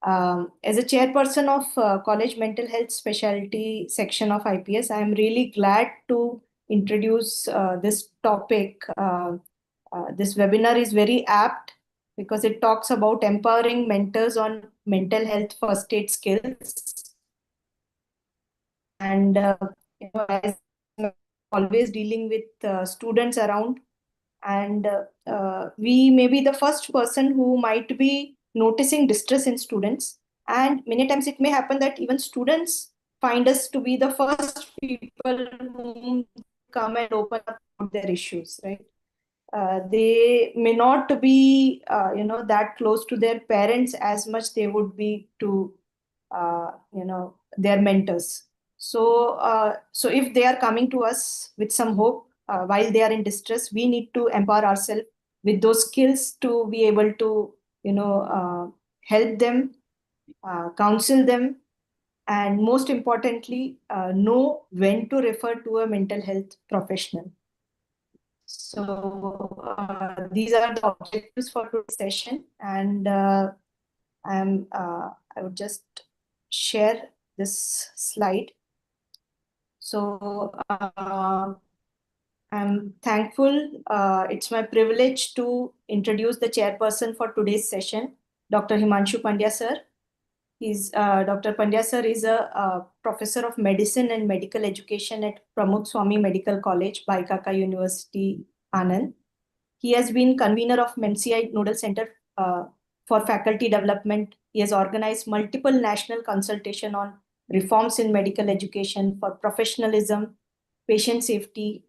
As a chairperson of College Mental Health Specialty section of IPS, I am really glad to introduce this topic. This webinar is very apt because it talks about empowering mentors on mental health first aid skills. And as always dealing with students around, and we may be the first person who might be noticing distress in students, and many times it may happen that even students find us to be the first people whom come and open up about their issues, right? They may not be that close to their parents as much they would be to their mentors. So if they are coming to us with some hope while they are in distress, we need to empower ourselves with those skills to be able to help them, counsel them, and most importantly, know when to refer to a mental health professional. So these are the objectives for today's session, and I would just share this slide. So I'm thankful. It's my privilege to introduce the chairperson for today's session, Dr. Himanshu Pandya sir. Dr. Pandya sir is a professor of medicine and medical education at Pramukh Swami Medical College, Baikaka University, Anand. He has been convener of MCI Nodal Center for Faculty Development. He has organized multiple national consultation on reforms in medical education for professionalism, patient safety.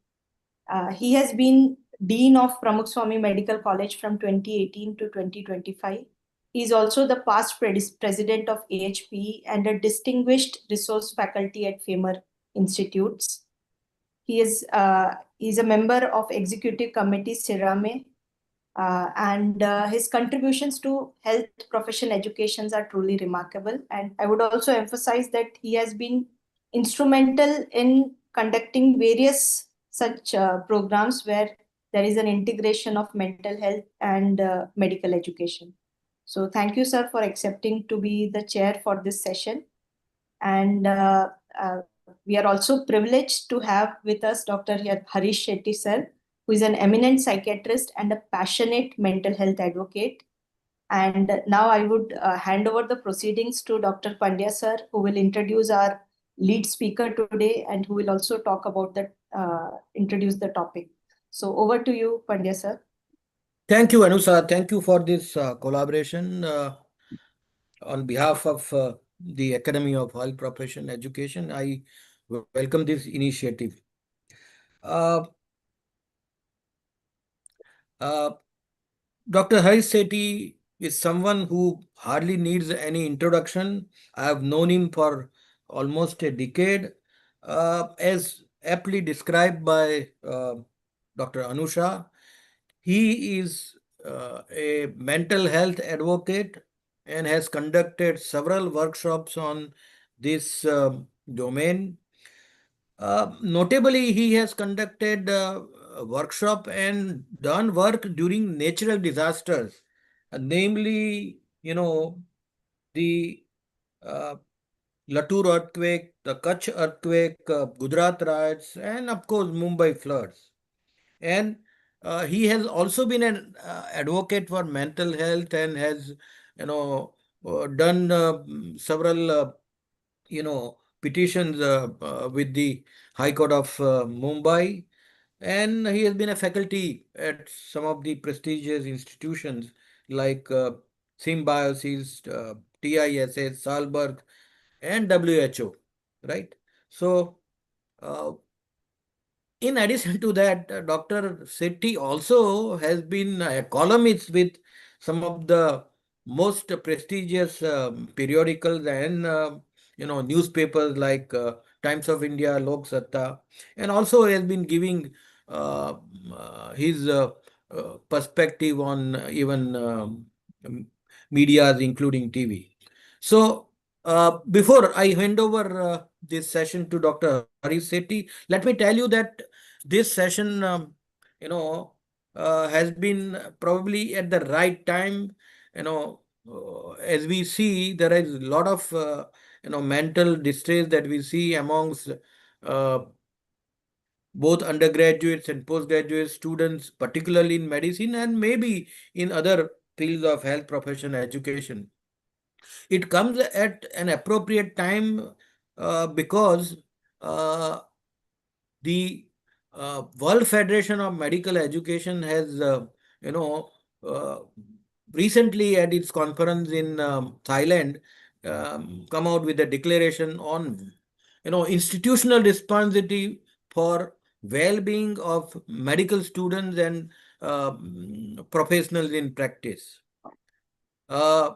He has been Dean of Pramukh Swami Medical College from 2018 to 2025. He is also the past president of AHPE and a distinguished resource faculty at FAMER Institutes. He is he's a member of Executive Committee Sirame, and his contributions to health profession educations are truly remarkable. And I would also emphasize that he has been instrumental in conducting various such programs where there is an integration of mental health and medical education. So thank you, sir, for accepting to be the chair for this session. And we are also privileged to have with us Dr. Harish Shetty, sir, who is an eminent psychiatrist and a passionate mental health advocate. And now I would hand over the proceedings to Dr. Pandya, sir, who will introduce our lead speaker today and who will also talk about introduce the topic. So over to you, Pandya, sir. Thank you, Anusa. Thank you for this collaboration. On behalf of the Academy of Health Profession Education, I welcome this initiative. Uh, Dr. Harish Sethi is someone who hardly needs any introduction. I have known him for almost a decade. As aptly described by Dr. Anusha, he is a mental health advocate and has conducted several workshops on this domain. Notably, he has conducted a workshop and done work during natural disasters, namely, the uh, Latur earthquake, the Kutch earthquake, Gujarat riots, and of course, Mumbai floods. And he has also been an advocate for mental health and has, done several, petitions with the High Court of Mumbai. And he has been a faculty at some of the prestigious institutions like Symbiosis, TISS, Salberg, and WHO, right? So, uh, in addition to that, Dr. Sethi also has been a columnist with some of the most prestigious periodicals and newspapers like Times of India, Lok Satta, and also has been giving his perspective on even medias, including TV. So, before I hand over this session to Dr. Harish Sethi, let me tell you that this session, has been probably at the right time. as we see, there is a lot of mental distress that we see amongst uh, both undergraduates and postgraduate students, particularly in medicine and maybe in other fields of health profession education. It comes at an appropriate time because uh, the World Federation of Medical Education has, you know, uh, recently at its conference in Thailand, come out with a declaration on, institutional responsibility for well-being of medical students and professionals in practice. Uh,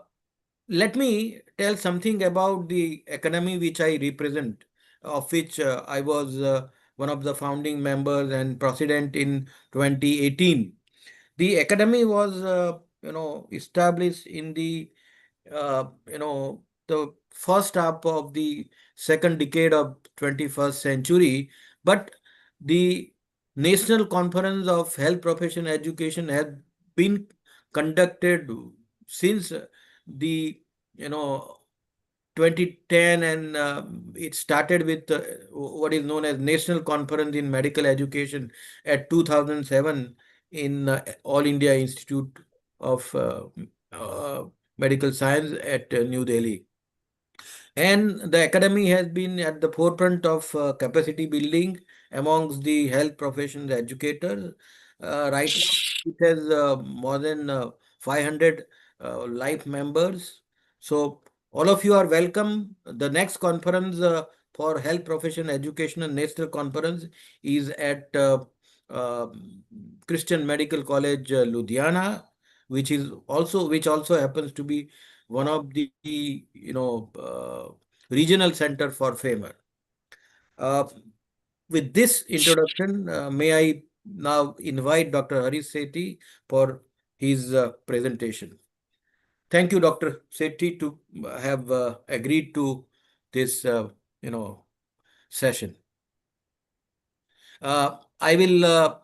Let me tell something about the academy which I represent, of which I was one of the founding members and president in 2018. The academy was, established in the first half of the second decade of 21st century, but the National Conference of Health Profession Education has been conducted since the you know 2010, and it started with what is known as National Conference in Medical Education at 2007 in All India Institute of uh, Medical Science at New Delhi. And the academy has been at the forefront of capacity building amongst the health professions educators. Right now, it has more than 500 life members. So, all of you are welcome. The next conference for health profession education national conference is at uh, Christian Medical College, Ludhiana, which also happens to be one of the regional center for FAMER. Uh, with this introduction, may I now invite Dr. Harish Sethi for his presentation. Thank you, Dr. Sethi, to have agreed to this session. I will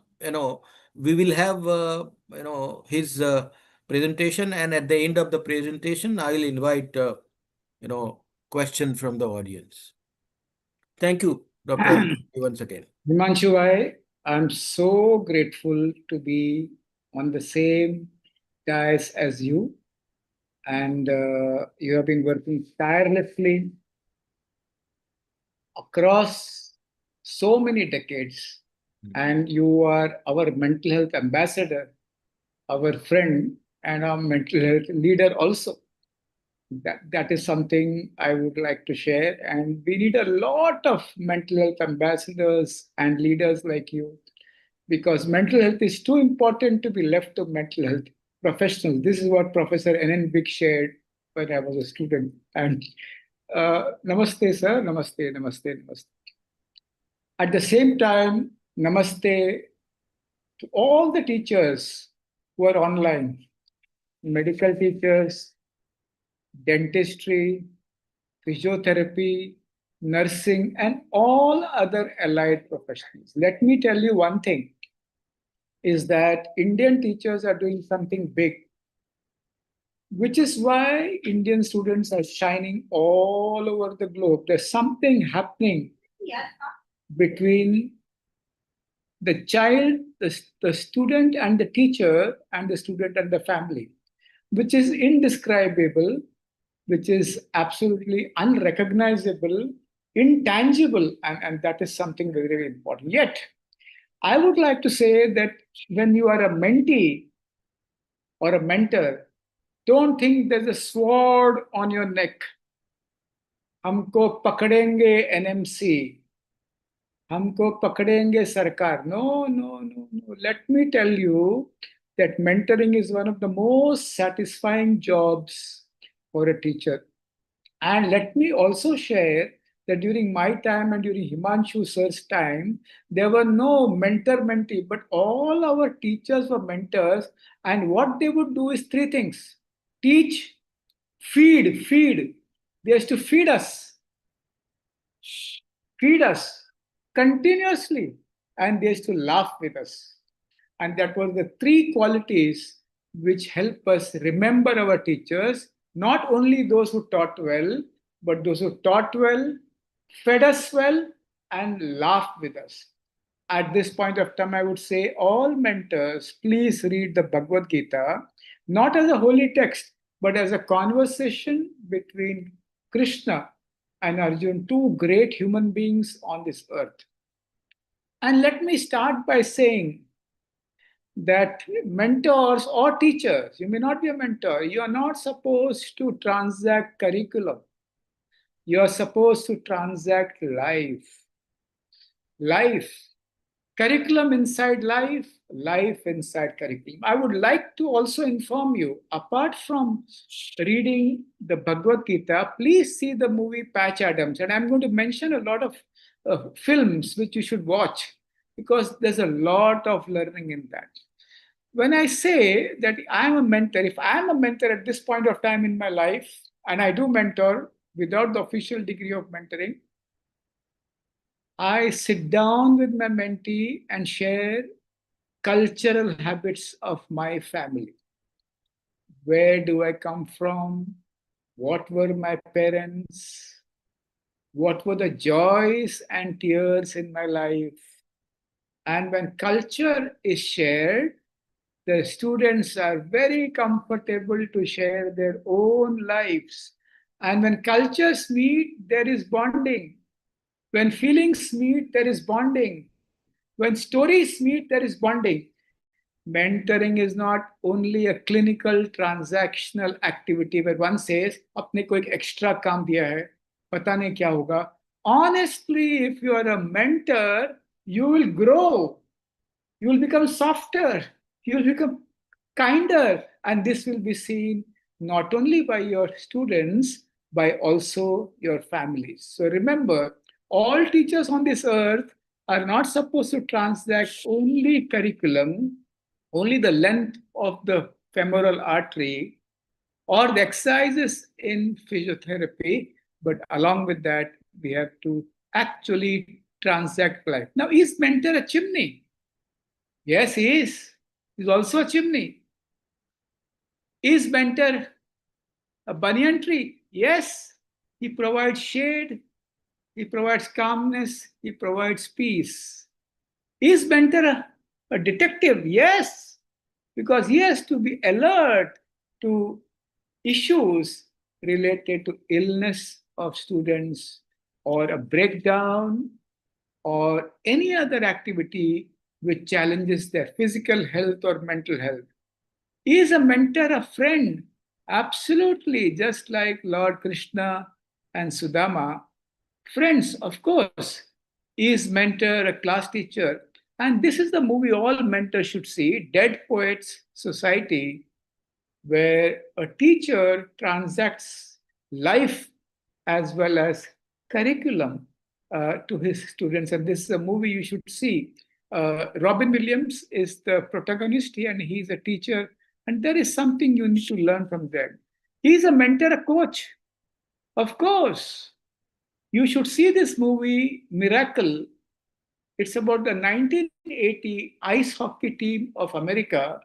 we will have his presentation, and at the end of the presentation I will invite question from the audience. Thank you, Dr. once again. Himanshu, I'm so grateful to be on the same dais as you, and you have been working tirelessly across so many decades, and you are our mental health ambassador, our friend, and our mental health leader also. That is something I would like to share. And we need a lot of mental health ambassadors and leaders like you, because mental health is too important to be left to mental health professionals. This is what Professor N.N. Big shared when I was a student. And namaste, sir. Namaste, namaste, namaste. At the same time, namaste to all the teachers who are online, medical teachers, dentistry, physiotherapy, nursing, and all other allied professionals. Let me tell you one thing is that Indian teachers are doing something big, which is why Indian students are shining all over the globe. There's something happening between the child, the student, and the teacher, and the student and the family, which is indescribable, which is absolutely unrecognizable, intangible, and that is something very, very important. Yet, I would like to say that when you are a mentee or a mentor, don't think there's a sword on your neck. हमको पकड़ेंगे NMC, हमको पकड़ेंगे सरकार. No, no, no, no. Let me tell you that mentoring is one of the most satisfying jobs for a teacher. And let me also share that during my time and during Himanshu sir's time, there were no mentor-mentee, but all our teachers were mentors. And what they would do is three things: teach, feed. They used to feed us continuously, and they used to laugh with us. And that was the three qualities which help us remember our teachers Not only those who taught well, but those who taught well, fed us well, and laughed with us. At this point of time, I would say all mentors, please read the Bhagavad Gita, not as a holy text, but as a conversation between Krishna and Arjun, two great human beings on this earth. And let me start by saying that mentors or teachers, you may not be a mentor, you are not supposed to transact curriculum. You are supposed to transact life. Life. Curriculum inside life, life inside curriculum. I would like to also inform you, apart from reading the Bhagavad Gita, please see the movie Patch Adams. And I'm going to mention a lot of films which you should watch because there's a lot of learning in that. When I say that I'm a mentor, if I'm a mentor at this point of time in my life, and I do mentor without the official degree of mentoring, I sit down with my mentee and share cultural habits of my family. Where do I come from? What were my parents? What were the joys and tears in my life? And when culture is shared, the students are very comfortable to share their own lives. And when cultures meet, there is bonding. When feelings meet, there is bonding. When stories meet, there is bonding. Mentoring is not only a clinical transactional activity where one says, अपने को एक extra काम दिया है, पता नहीं क्या होगा. Honestly, if you are a mentor, you will grow. You will become softer. You will become kinder. And this will be seen not only by your students, by also your families. So remember, all teachers on this earth are not supposed to transact only curriculum, only the length of the femoral artery or the exercises in physiotherapy, but along with that, we have to actually transact life. Now, is mentor a chimney? Yes, he is. He's also a chimney. Is mentor a banyan tree? Yes. He provides shade, he provides calmness, he provides peace. Is mentor a detective? Yes, because he has to be alert to issues related to illness of students or a breakdown or any other activity which challenges their physical health or mental health. Is a mentor a friend? Absolutely, just like Lord Krishna and Sudama. Friends, of course. Is mentor a class teacher? And this is the movie all mentors should see, Dead Poets Society, where a teacher transacts life as well as curriculum to his students. And this is a movie you should see. Robin Williams is the protagonist here, and he's a teacher. And there is something you need to learn from them. He's a mentor, a coach. Of course. You should see this movie, Miracle. It's about the 1980 ice hockey team of America,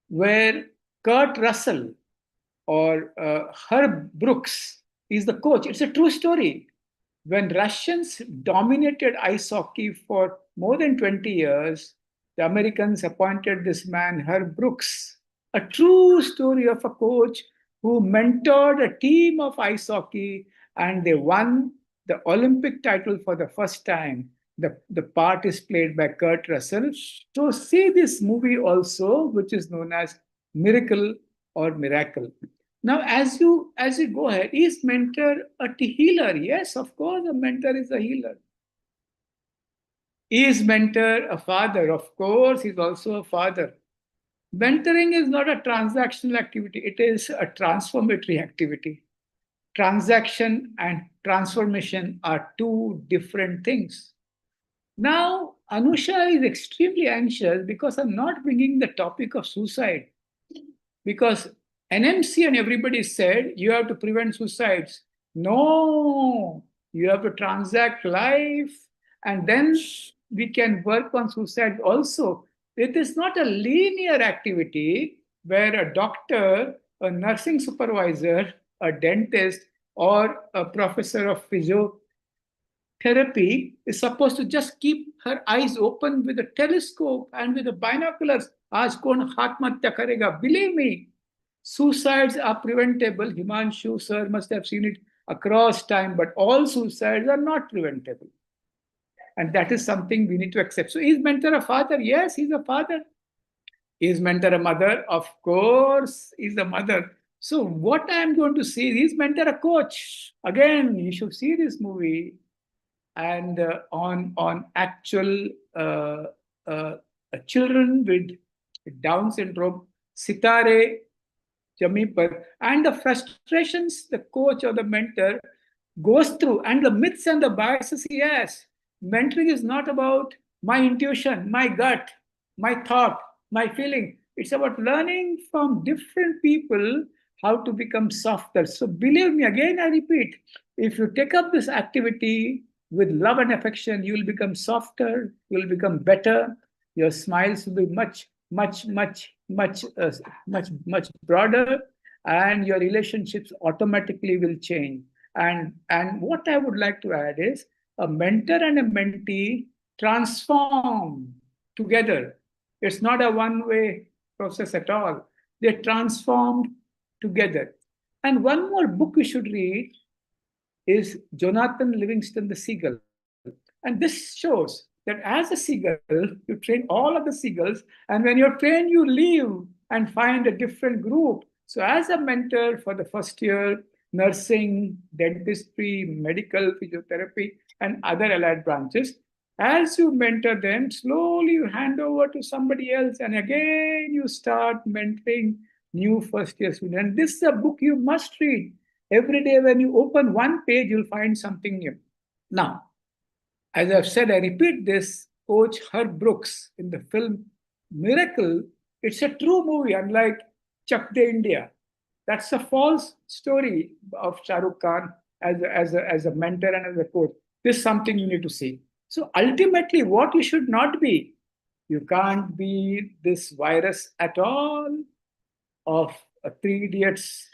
where Kurt Russell or Herb Brooks is the coach. It's a true story. When Russians dominated ice hockey for more than 20 years, the Americans appointed this man, Herb Brooks, a true story of a coach who mentored a team of ice hockey and they won the Olympic title for the first time. The part is played by Kurt Russell. So see this movie also, which is known as Miracle or Miracle. Now, as you go ahead, is mentor a healer? Yes, of course, a mentor is a healer. Is mentor a father? Of course, he's also a father. Mentoring is not a transactional activity, it is a transformatory activity. Transaction and transformation are two different things. Now, Anusha is extremely anxious because I'm not bringing the topic of suicide. Because NMC and everybody said you have to prevent suicides. No, you have to transact life and then we can work on suicide also. It is not a linear activity where a doctor a nursing supervisor, a dentist, or a professor of physiotherapy is supposed to just keep her eyes open with a telescope and with the binoculars. Aaj kaun atmahatya karega? Believe me, suicides are preventable. Himanshu sir must have seen it across time, but all suicides are not preventable. And that is something we need to accept. So is mentor a father? Yes, he's a father. Is mentor a mother? Of course, is a mother. So what I am going to say is mentor a coach. Again, you should see this movie and on actual children with Down syndrome, Sitare Jami par, and the frustrations the coach or the mentor goes through, and the myths and the biases he has. Mentoring is not about my intuition, my gut, my thought, my feeling. It's about learning from different people how to become softer. So believe me, again, I repeat, if you take up this activity with love and affection, you will become softer, you will become better. Your smiles will be much broader, and your relationships automatically will change. And what I would like to add is a mentor and a mentee transform together. It's not a one-way process at all. They transformed together. And one more book you should read is Jonathan Livingston the Seagull. And this shows that as a seagull, you train all of the seagulls, and when you're trained, you leave and find a different group. So, as a mentor for the first year, nursing, dentistry, medical, physiotherapy, and other allied branches, as you mentor them, slowly you hand over to somebody else, and again you start mentoring new first year students. And this is a book you must read. Every day, when you open one page, you'll find something new. Now, as I've said, I repeat this, Coach Herb Brooks in the film Miracle, it's a true movie, unlike Chak De India. That's a false story of Shah Rukh Khan as a mentor and as a coach. This is something you need to see. So ultimately, what you should not be, you can't be this virus at all of Three Idiots.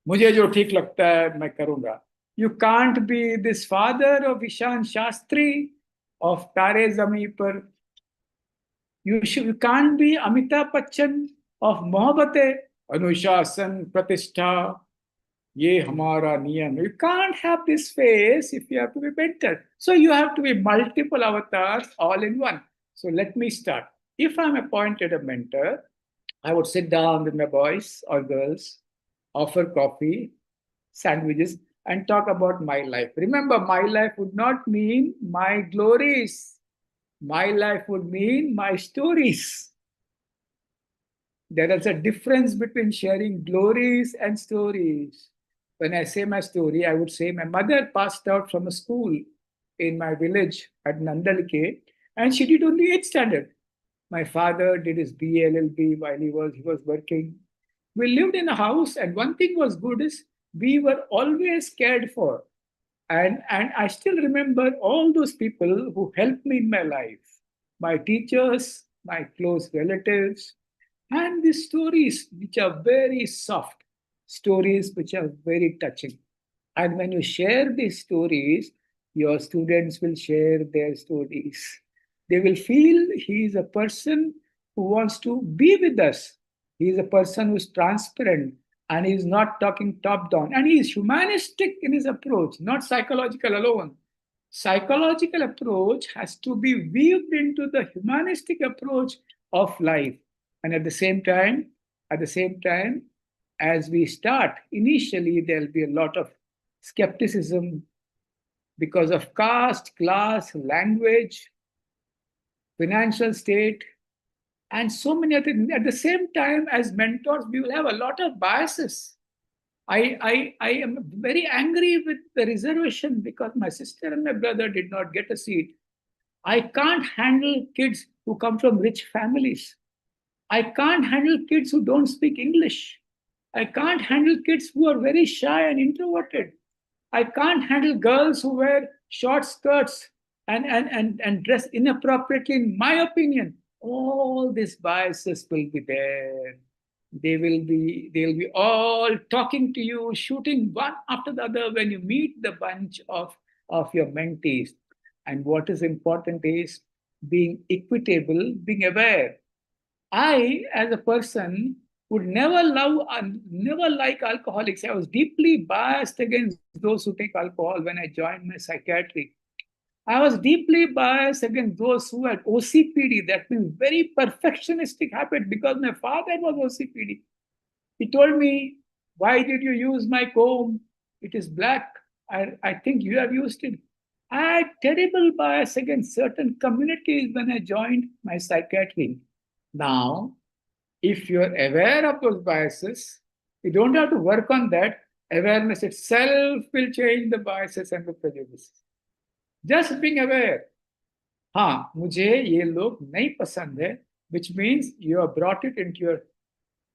मुझे जो ठीक लगता है मैं करूंगा. You can't be this father of Ishan Shastri of Tare Zami Par. You can't be Amitabh Bachchan of Mohabbat Anushasan Pratishtha. Ye hamara niyam. You can't have this face if you have to be mentor. So you have to be multiple avatars all in one. So let me start. If I'm appointed a mentor, I would sit down with my boys or girls, offer coffee, sandwiches, and talk about my life. Remember, my life would not mean my glories. My life would mean my stories. There is a difference between sharing glories and stories. When I say my story, I would say my mother passed out from a school in my village at Nandalike, and she did only 8th standard. My father did his BA LLB while he was working. We lived in a house, and one thing was good is we were always cared for. And I still remember all those people who helped me in my life, my teachers, my close relatives, and these stories which are very soft, stories which are very touching. And when you share these stories, your students will share their stories. They will feel he is a person who wants to be with us. He is a person who is transparent and he is not talking top down. And he is humanistic in his approach, not psychological alone. Psychological approach has to be weaved into the humanistic approach of life. And at the same time, as we start, initially there'll be a lot of skepticism because of caste, class, language, financial state, and so many other things. At the same time, as mentors, we will have a lot of biases. I am very angry with the reservation because my sister and my brother did not get a seat. I can't handle kids who come from rich families. I can't handle kids who don't speak English. I can't handle kids who are very shy and introverted. I can't handle girls who wear short skirts and dress inappropriately, in my opinion. All these biases will be there. They'll be all talking to you, shooting one after the other when you meet the bunch of your mentees. And what is important is being equitable, being aware. I, as a person, would never love and never like alcoholics. I was deeply biased against those who take alcohol when I joined my psychiatry. I was deeply biased against those who had OCPD, that means very perfectionistic habit, because my father was OCPD. He told me, "Why did you use my comb? It is black. I think you have used it." I had terrible bias against certain communities when I joined my psychiatry. Now, if you're aware of those biases, you don't have to work on that. Awareness itself will change the biases and the prejudices. Just being aware. हाँ, मुझे ये लोग नहीं पसंद है, which means you have brought it into your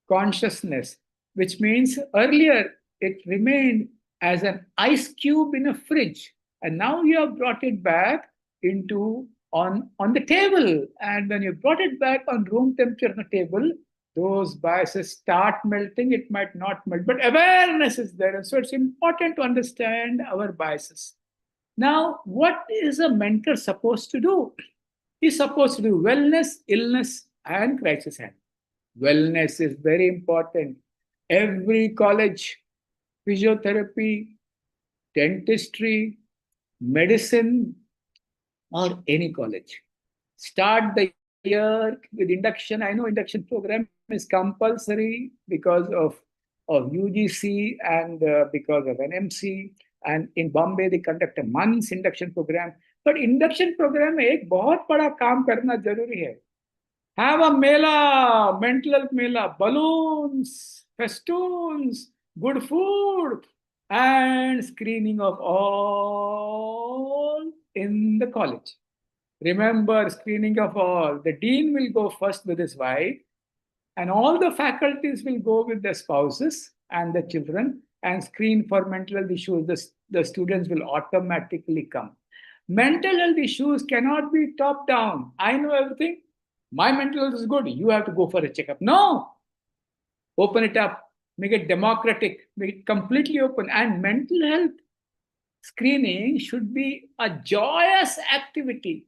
consciousness, which means earlier it remained as an ice cube in a fridge, and now you have brought it back into on the table. And when you brought it back on room temperature on the table, those biases start melting. It might not melt, but awareness is there. And so it's important to understand our biases. Now, what is a mentor supposed to do? He's supposed to do wellness, illness, and crisis handling. Wellness is very important. Every college, physiotherapy, dentistry, medicine, or any college, start the year with induction. I know induction program is compulsory because of UGC and because of NMC. And in Bombay, they conduct a month's induction program. But induction program में एक बहुत बड़ा काम करना जरूरी है. Have a mela, mental health mela, balloons, festoons, good food, and screening of all in the college. Remember, screening of all. The dean will go first with his wife, and all the faculties will go with their spouses and the children and screen for mental health issues. The students will automatically come. Mental health issues cannot be top down. I know everything. My mental health is good. You have to go for a checkup. No. Open it up. Make it democratic. Make it completely open. And mental health screening should be a joyous activity.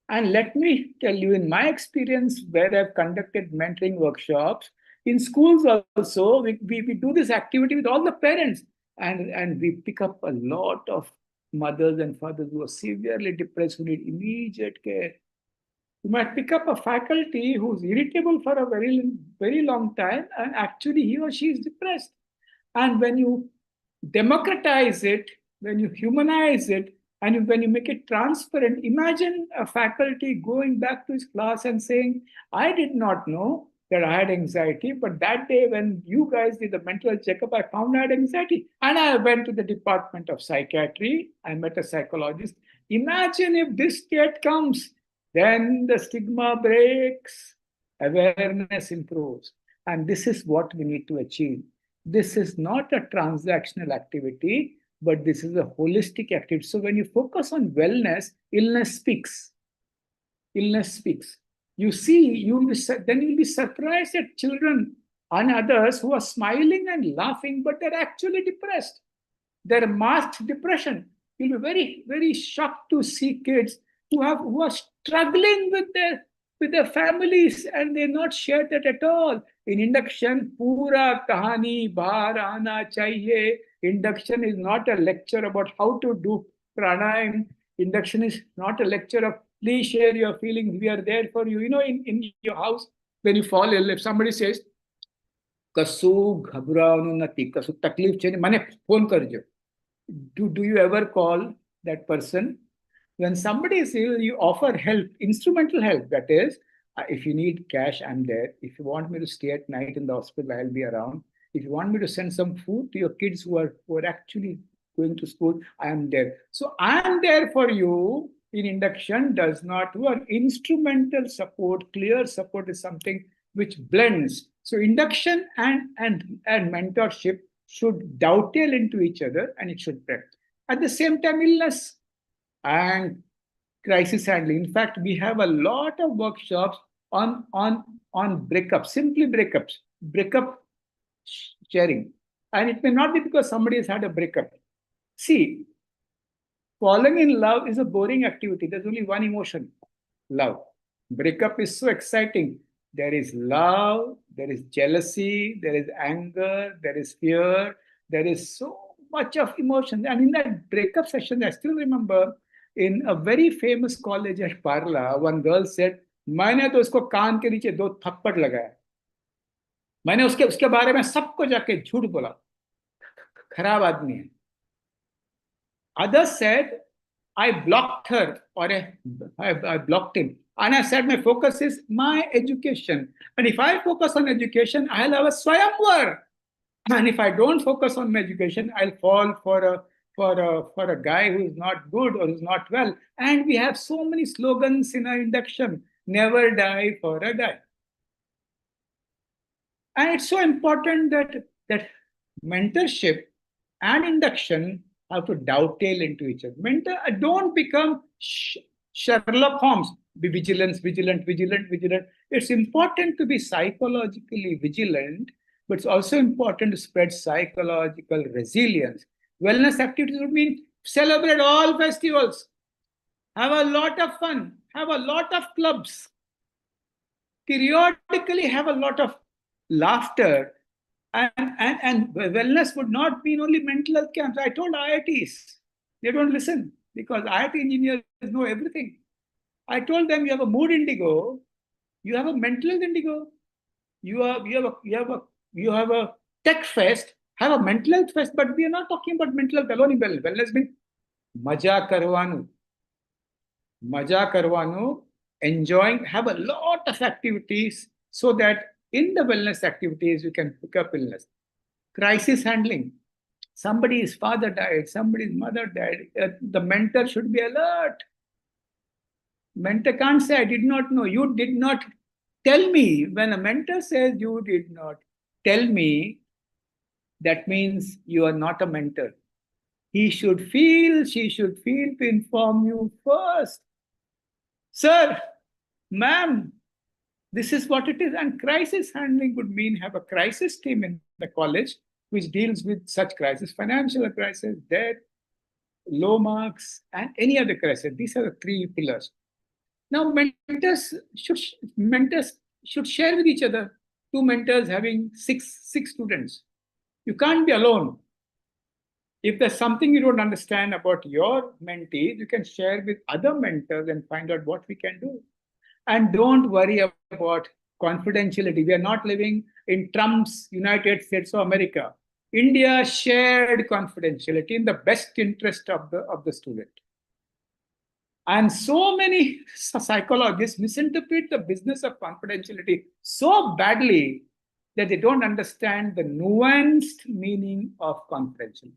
And let me tell you, in my experience, where I've conducted mentoring workshops, in schools also, we do this activity with all the parents. And we pick up a lot of mothers and fathers who are severely depressed, who need immediate care. You might pick up a faculty who's irritable for a very long time, and actually he or she is depressed. And when you democratize it, when you humanize it, and when you make it transparent, imagine a faculty going back to his class and saying, "I did not know that I had anxiety, but that day when you guys did the mental health checkup, I found I had anxiety. And I went to the Department of Psychiatry. I met a psychologist." Imagine if this state comes, then the stigma breaks, awareness improves. And this is what we need to achieve. This is not a transactional activity, but this is a holistic activity. So when you focus on wellness, illness speaks. Illness speaks. You see, then you'll be surprised at children and others who are smiling and laughing, but they're actually depressed. They're masked depression. You'll be very, very shocked to see kids who are struggling with their families, and they're not shared that at all. In induction, pura kahani bahar aana chahiye. Induction is not a lecture about how to do pranayam. Induction is not a lecture of please share your feelings. We are there for you. You know, in your house, when you fall ill, if somebody says, "Kasu ghabranu nati, kasu taklif chhe, mane phone karjo." Do you ever call that person? When somebody is ill, you offer help, instrumental help. That is, if you need cash, I'm there. If you want me to stay at night in the hospital, I'll be around. If you want me to send some food to your kids who are actually going to school, I am there. So I am there for you in induction does not work. Instrumental support, clear support is something which blends. So induction and mentorship should dovetail into each other, and it should blend. At the same time, illness and crisis handling. In fact, we have a lot of workshops on breakups, simply breakups. breakup sharing. And it may not be because somebody has had a breakup. See, falling in love is a boring activity. There's only one emotion, love. Breakup is so exciting. There is love, there is jealousy, there is anger, there is fear, there is so much of emotion. And in that breakup session, I still remember in a very famous college at Parla, one girl said, मैंने तो उसको कान के नीचे 2 थप्पड़ लगाया. मैंने उसके उसके बारे में सबको जाके झूठ बोला. खराब आदमी है. Others said, I blocked her or I blocked him. And I said, my focus is my education. And if I focus on education, I'll have a swayamvar. And if I don't focus on my education, I'll fall for a guy who is not good or is not well. And we have so many slogans in our induction. Never die for a guy. And it's so important that mentorship and induction have to dovetail into each other. Don't become Sherlock Holmes. Be vigilant. It's important to be psychologically vigilant, but it's also important to spread psychological resilience. Wellness activities would mean celebrate all festivals, have a lot of fun, have a lot of clubs, periodically have a lot of laughter. And wellness would not mean only mental health camps. I told IITs, they don't listen because IIT engineers know everything. I told them you have a mood indigo, you have a mental health indigo, you have a tech fest, have a mental health fest, but we are not talking about mental health alone. Wellness means maja karwanu, enjoying, have a lot of activities so that in the wellness activities you can pick up illness. Crisis handling. Somebody's father died, somebody's mother died. The mentor should be alert. Mentor can't say, I did not know. You did not tell me. When a mentor says you did not tell me, that means you are not a mentor. He should feel, she should feel to inform you first. Sir, ma'am, this is what it is. And crisis handling would mean have a crisis team in the college which deals with such crisis, financial crisis, debt, low marks, and any other crisis. These are the 3 pillars. Now, mentors should share with each other. 2 mentors having six students. You can't be alone. If there's something you don't understand about your mentees, you can share with other mentors and find out what we can do. And don't worry about confidentiality. We are not living in Trump's United States of America. India shared confidentiality in the best interest of the student. And so many psychologists misinterpret the business of confidentiality so badly that they don't understand the nuanced meaning of confidentiality.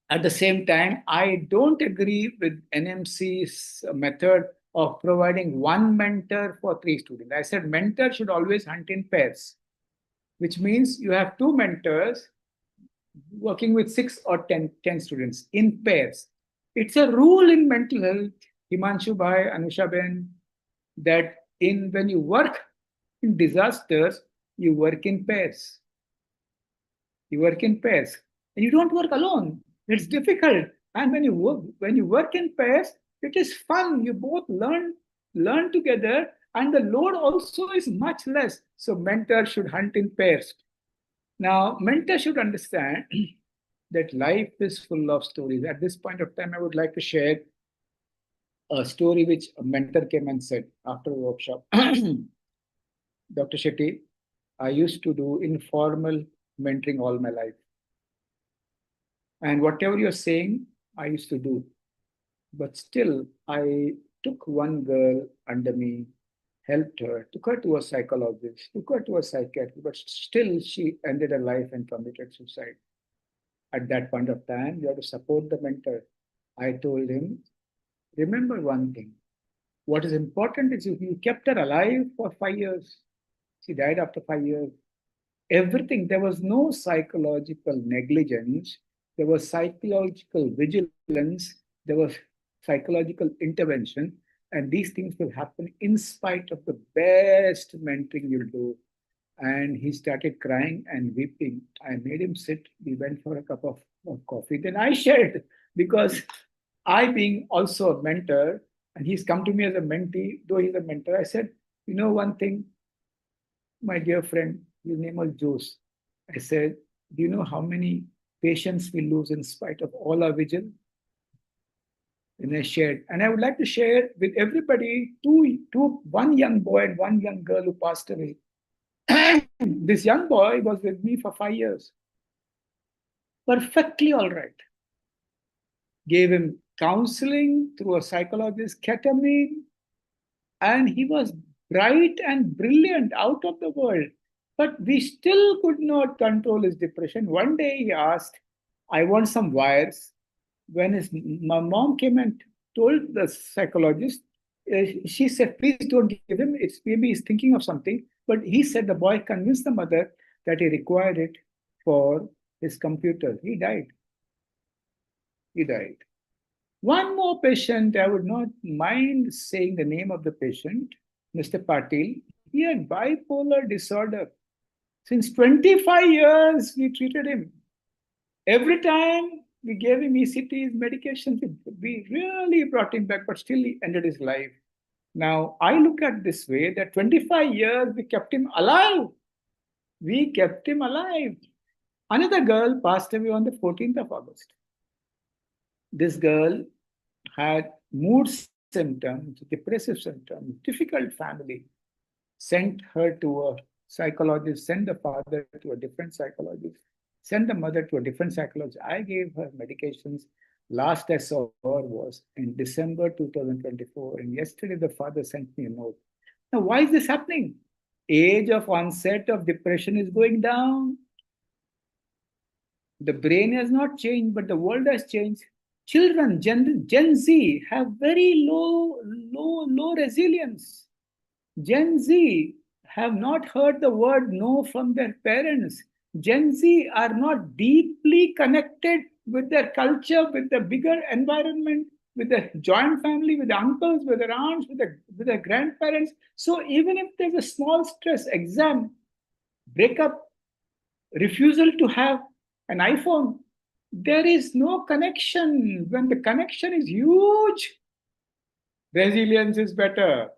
At the same time, I don't agree with NMC's method of providing 1 mentor for 3 students. I said mentor should always hunt in pairs, which means you have 2 mentors working with 6 or 10 students in pairs. It's a rule in mental health, Himanshu Bhai, Anusha Ben, that when you work in disasters, you work in pairs. You work in pairs. And you don't work alone. It's difficult. And when you work in pairs, it is fun. You both learn together, and the load also is much less. So mentors should hunt in pairs. Now, mentors should understand that life is full of stories. At this point of time, I would like to share a story which a mentor came and said after the workshop. Dr. Shetty, I used to do informal mentoring all my life. And whatever you're saying, I used to do. But still, I took one girl under me, helped her, took her to a psychologist, took her to a psychiatrist, but still she ended her life and committed suicide. At that point of time, you have to support the mentor. I told him, remember one thing. What is important is you kept her alive for 5 years. She died after 5 years. Everything, there was no psychological negligence. There was psychological vigilance. There was psychological intervention. And these things will happen in spite of the best mentoring you'll do. and he started crying and weeping. I made him sit. We went for a cup of coffee. Then I shared, because I, being also a mentor, and he's come to me as a mentee, though he's a mentor, I said, you know one thing, my dear friend, his name was Jose. I said, do you know how many patients we lose in spite of all our vigil? And I shared. And I would like to share with everybody one young boy and one young girl who passed away. This young boy was with me for 5 years. Perfectly all right. Gave him counseling through a psychologist, ketamine, and he was bright and brilliant, out of the world. But we still could not control his depression. One day he asked, I want some wires. When my mom came and told the psychologist, she said, please don't give him. It's maybe he's thinking of something. But he said the boy convinced the mother that he required it for his computer. He died. He died. One more patient, I would not mind saying the name of the patient, Mr. Patil. He had bipolar disorder. Since 25 years, we treated him. Every time we gave him ECTs, medications, we really brought him back, but still he ended his life. Now, I look at this way that 25 years we kept him alive. We kept him alive. Another girl passed away on the 14th of August. This girl had mood symptoms, depressive symptoms, difficult family. Sent her to a psychologist, sent the father to a different psychologist, sent the mother to a different psychologist. I gave her medications. Last I saw her was in December 2024. And yesterday the father sent me a note. Now, why is this happening? Age of onset of depression is going down. The brain has not changed, but the world has changed. Children, Gen Z, have very low resilience. Gen Z have not heard the word no from their parents. Gen Z are not deeply connected with their culture, with the bigger environment, with the joint family, with the uncles, with their aunts, with their grandparents. So even if there's a small stress, exam, breakup, refusal to have an iPhone, there is no connection. When the connection is huge, resilience is better.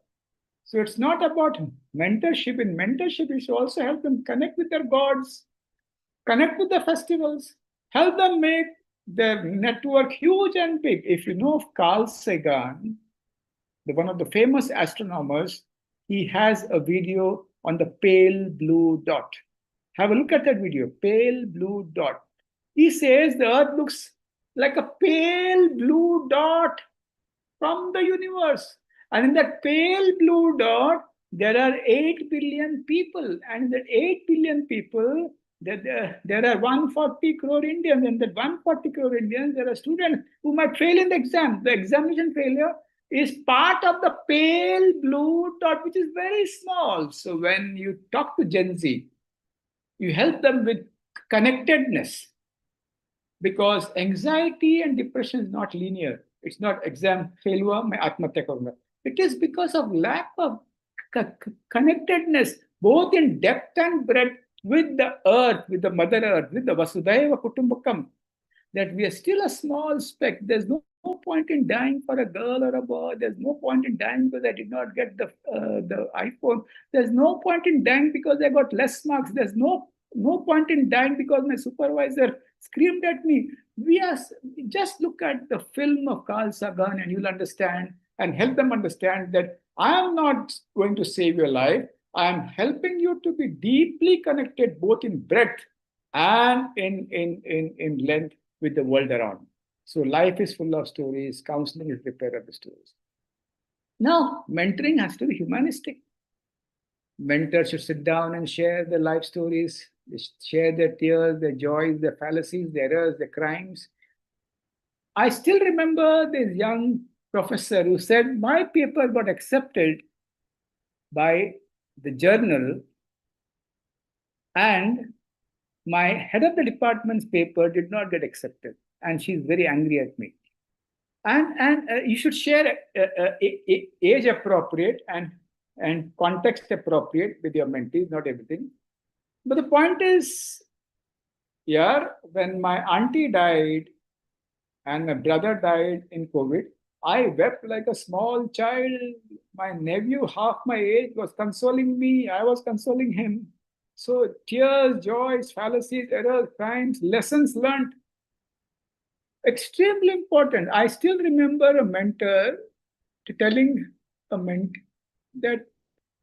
So it's not about mentorship. In mentorship, you should also help them connect with their gods, connect with the festivals, help them make their network huge and big. If you know of Carl Sagan, one of the famous astronomers, he has a video on the pale blue dot. Have a look at that video, pale blue dot. He says the Earth looks like a pale blue dot from the universe. And in that pale blue dot, there are 8 billion people. And in that 8 billion people, there are 140 crore Indians. And that 140 crore Indians, there are students who might fail in the exam. The examination failure is part of the pale blue dot, which is very small. So when you talk to Gen Z, you help them with connectedness, because anxiety and depression is not linear. It's not exam failure, my atmatya karunga. It is because of lack of connectedness, both in depth and breadth, with the earth, with the mother earth, with the Vasudhaiva Kutumbakam, that we are still a small speck. There's no point in dying for a girl or a boy. There's no point in dying because I did not get the iPhone. There's no point in dying because I got less marks. There's no point in dying because my supervisor screamed at me. Just look at the film of Carl Sagan and you'll understand, and help them understand that I am not going to save your life. I am helping you to be deeply connected, both in breadth and in length, with the world around. So life is full of stories. Counseling is repair of the stories. Now, mentoring has to be humanistic. Mentors should sit down and share their life stories, share their tears, their joys, their fallacies, their errors, their crimes. I still remember this young professor who said, my paper got accepted by the journal, and my head of the department's paper did not get accepted. And she's very angry at me. And you should share age appropriate and context appropriate with your mentees, not everything. But the point is, yeah, when my auntie died and my brother died in COVID, I wept like a small child. My nephew, half my age, was consoling me. I was consoling him. So tears, joys, fallacies, errors, crimes, lessons learned, extremely important. I still remember a mentor telling a mentee that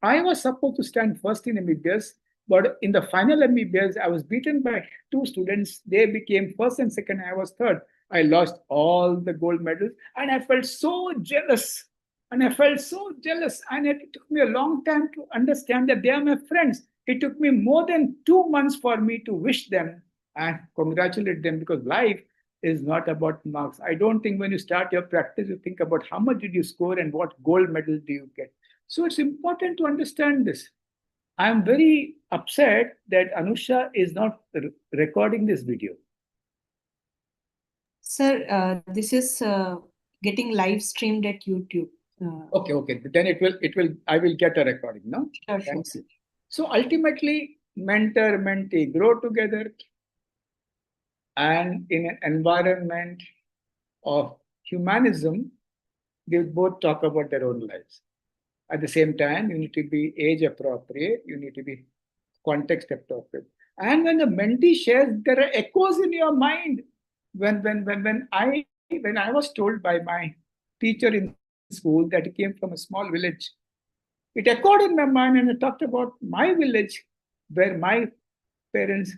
I was supposed to stand first in MBBS, but in the final MBBS, I was beaten by two students. They became first and second. I was third. I lost all the gold medals, and I felt so jealous. And I felt so jealous. And it took me a long time to understand that they are my friends. It took me more than 2 months for me to wish them and congratulate them, because life is not about marks. I don't think when you start your practice, you think about how much did you score and what gold medal do you get. So it's important to understand this. I am very upset that Anusha is not recording this video. Sir, this is getting live streamed at YouTube. Okay. Then I will get a recording, no? Sure, Thank sure. you. So ultimately, mentor, mentee grow together, and in an environment of humanism, they both talk about their own lives. At the same time, you need to be age appropriate, you need to be context appropriate. And when the mentee shares, there are echoes in your mind. When I was told by my teacher in school that he came from a small village, it echoed in my mind, and I talked about my village where my parents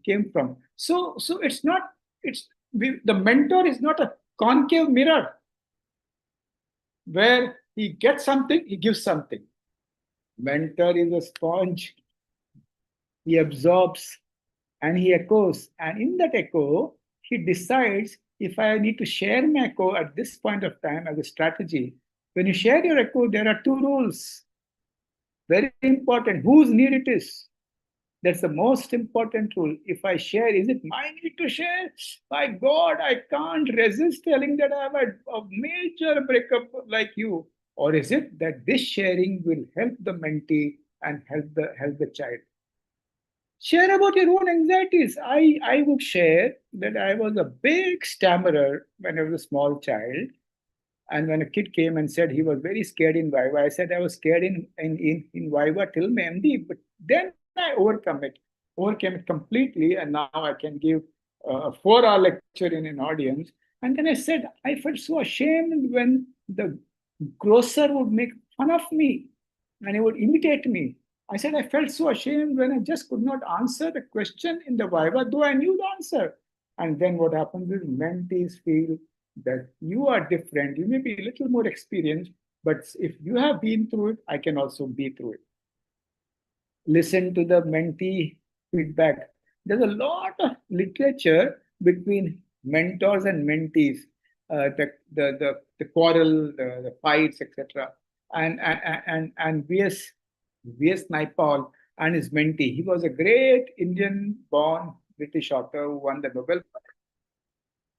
came from. So it's not, the mentor is not a concave mirror where he gets something, he gives something. Mentor is a sponge. He absorbs and he echoes. And in that echo, he decides if I need to share my echo at this point of time as a strategy. When you share your echo, there are two rules. Very important. Whose need it is? That's the most important rule. If I share, is it my need to share? My God, I can't resist telling that I have a major breakup like you. Or is it that this sharing will help the mentee and help the child? Share about your own anxieties. I would share that I was a big stammerer when I was a small child. And when a kid came and said he was very scared in Viva, I said I was scared in Viva till my MD. But then I overcame it completely. And now I can give a 4-hour lecture in an audience. And then I said, I felt so ashamed when the grocer would make fun of me and he would imitate me. I said, I felt so ashamed when I just could not answer the question in the Viva, though I knew the answer. And then what happens is mentees feel that you are different. You may be a little more experienced, but if you have been through it, I can also be through it. Listen to the mentee feedback. There's a lot of literature between mentors and mentees, the quarrel, the fights, etc. And V.S. Naipaul and his mentee. He was a great Indian-born British author who won the Nobel Prize.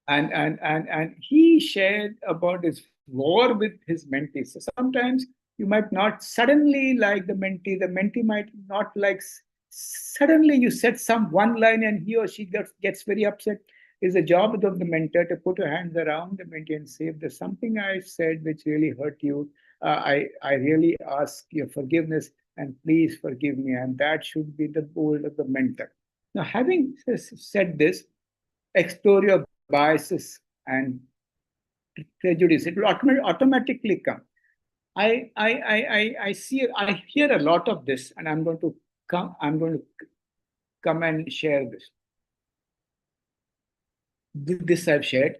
And he shared about his war with his mentee. So sometimes you might not suddenly like the mentee might not like, suddenly you said some one line and he or she gets very upset. It's the job of the mentor to put your hands around the mentee and say, if there's something I said which really hurt you, I really ask your forgiveness and please forgive me. And that should be the goal of the mentor. Now, having said this, explore your biases and prejudice. It will automatically come. I hear a lot of this, and I'm going to come and share this. This I've shared.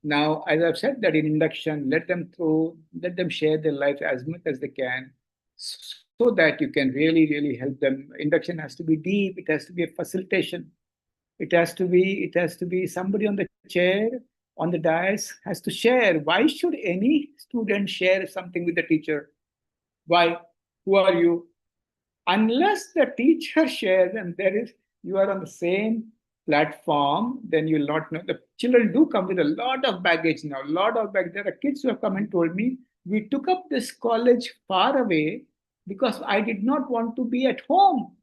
Now, as I've said that in induction, let them share their life as much as they can, so that you can really help them. Induction has to be deep. It has to be a facilitation. It has to be somebody on the chair, on the dais, has to share. Why should any student share something with the teacher? Why? Who are you? Unless the teacher shares and you are on the same platform, then you'll not know. The children do come with a lot of baggage now, a lot of baggage. There are kids who have come and told me, we took up this college far away because I did not want to be at home.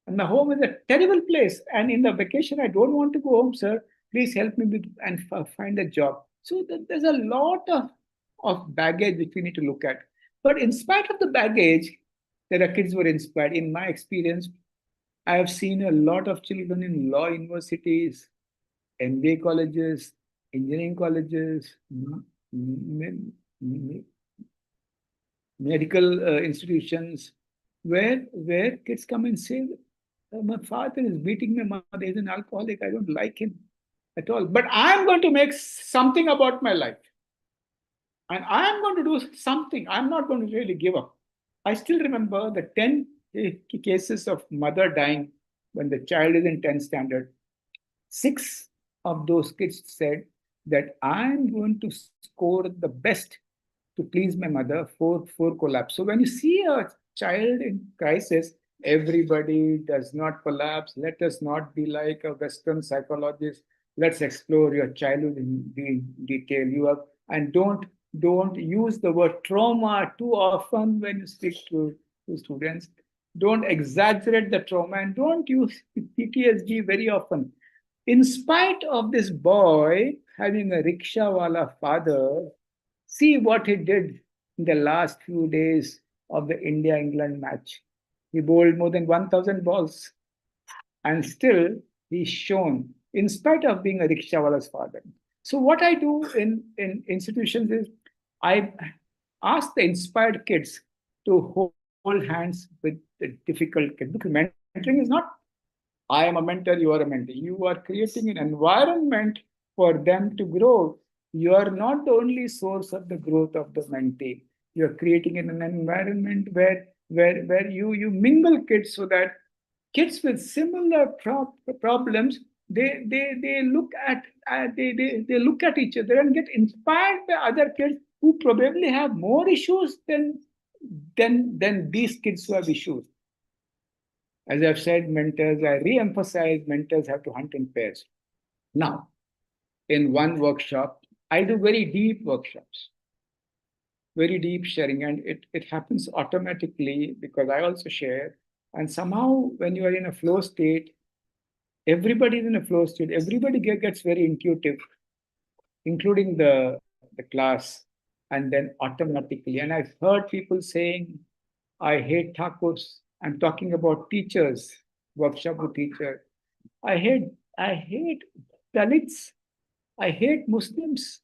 And my home is a terrible place. And in the vacation, I don't want to go home, sir. Please help me and find a job. So there's a lot of baggage which we need to look at. But in spite of the baggage, there are kids who are inspired. In my experience, I have seen a lot of children in law universities, MBA colleges, engineering colleges, medical institutions, where kids come and say, my father is beating my mother, he's an alcoholic, I don't like him at all. But I'm going to make something about my life. And I'm going to do something. I'm not going to really give up. I still remember the 10 cases of mother dying when the child is in 10th standard. 6 of those kids said that I'm going to score the best to please my mother for collapse. So when you see a child in crisis, everybody does not collapse. Let us not be like a Western psychologist. Let's explore your childhood in detail. And don't use the word trauma too often when you speak to students. Don't exaggerate the trauma and don't use PTSD very often. In spite of this boy having a rickshawala father, see what he did in the last few days of the India-England match. He bowled more than 1,000 balls, and still he's shown, in spite of being a rickshawala's father. So what I do in institutions is I ask the inspired kids to hold hands with the difficult kids. Because mentoring is not I am a mentor, you are a mentor. You are creating an environment for them to grow. You are not the only source of the growth of the mentee. You are creating an environment where you mingle kids so that kids with similar problems they look at they look at each other and get inspired by other kids who probably have more issues than these kids who have issues. As I've said, mentors, I re-emphasize mentors have to hunt in pairs. Now, in one workshop, I do very deep workshops, very deep sharing, and it happens automatically because I also share. And somehow, when you are in a flow state, everybody is in a flow state, everybody gets very intuitive, including the class, and then automatically. And I've heard people saying, I hate tacos. I'm talking about teachers, workshop with teacher. I hate Dalits. I hate Muslims.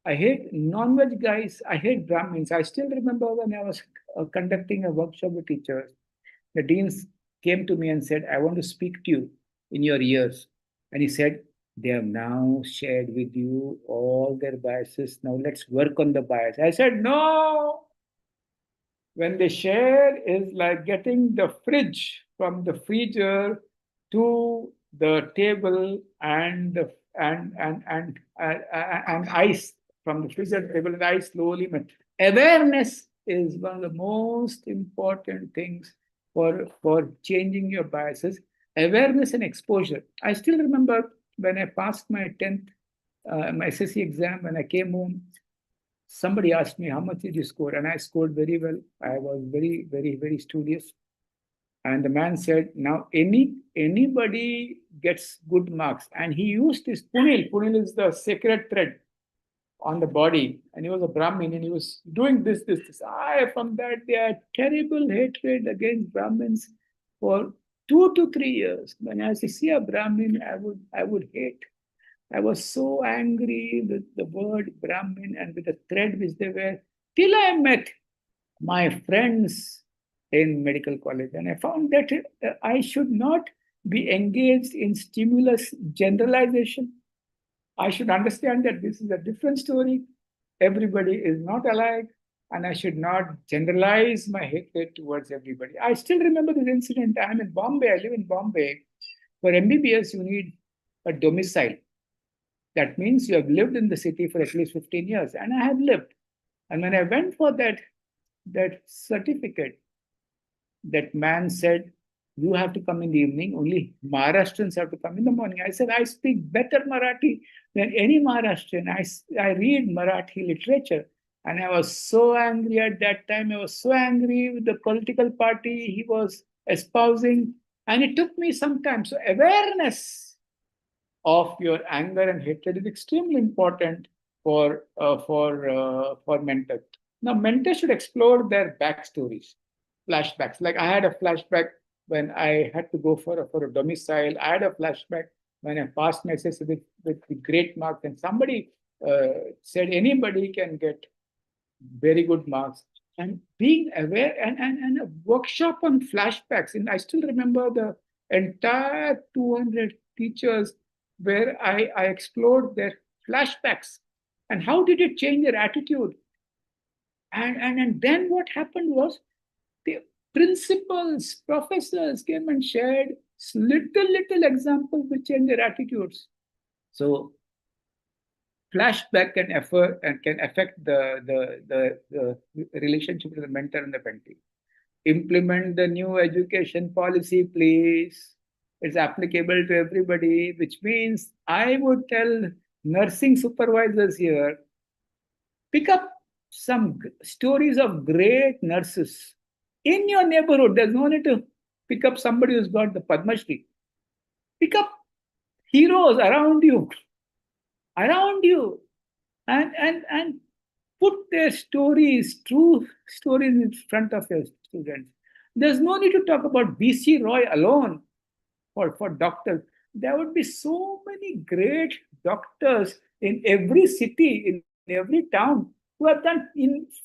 I hate non-veg guys. I hate Brahmins. I still remember when I was conducting a workshop with teachers, the deans came to me and said, I want to speak to you in your ears. And he said, they have now shared with you all their biases. Now let's work on the bias. I said, no, when they share is like getting the fridge from the freezer to the table and ice from the freezer table and ice slowly. Awareness is one of the most important things for changing your biases. Awareness and exposure. I still remember when I passed my 10th, my SSC exam, when I came home, somebody asked me, how much did you score? And I scored very well. I was very, very, very studious. And the man said, now anybody gets good marks. And he used this punil. Punil is the sacred thread on the body. And he was a Brahmin and he was doing this. From that, they had terrible hatred against Brahmins for 2 to 3 years. When I see a Brahmin, I would hate. I was so angry with the word Brahmin and with the thread which they were, till I met my friends in medical college. And I found that I should not be engaged in stimulus generalization. I should understand that this is a different story. Everybody is not alike. And I should not generalize my hatred towards everybody. I still remember this incident. I'm in Bombay. I live in Bombay. For MBBS, you need a domicile. That means you have lived in the city for at least 15 years. And I have lived. And when I went for that certificate, that man said, you have to come in the evening, only Maharashtrians have to come in the morning. I said, I speak better Marathi than any Maharashtrian. I read Marathi literature. And I was so angry at that time. I was so angry with the political party he was espousing. And it took me some time. So awareness of your anger and hatred is extremely important for mentors. Now, mentors should explore their backstories, flashbacks. Like I had a flashback when I had to go for a domicile. I had a flashback when I passed my SSC with great marks, and somebody said anybody can get very good marks. And being aware and a workshop on flashbacks. And I still remember the entire 200 teachers where I explored their flashbacks and how did it change their attitude. And then what happened was the principals, professors came and shared little examples which changed their attitudes. So flashback can affect the relationship with the mentor and the mentee. Implement the new education policy, please. It's applicable to everybody, which means I would tell nursing supervisors here, pick up some stories of great nurses in your neighborhood. There's no need to pick up somebody who's got the Padma Shri. Pick up heroes around you, and put their stories, true stories, in front of your students. There's no need to talk about BC Roy alone for doctors. There would be so many great doctors in every city, in every town, who have done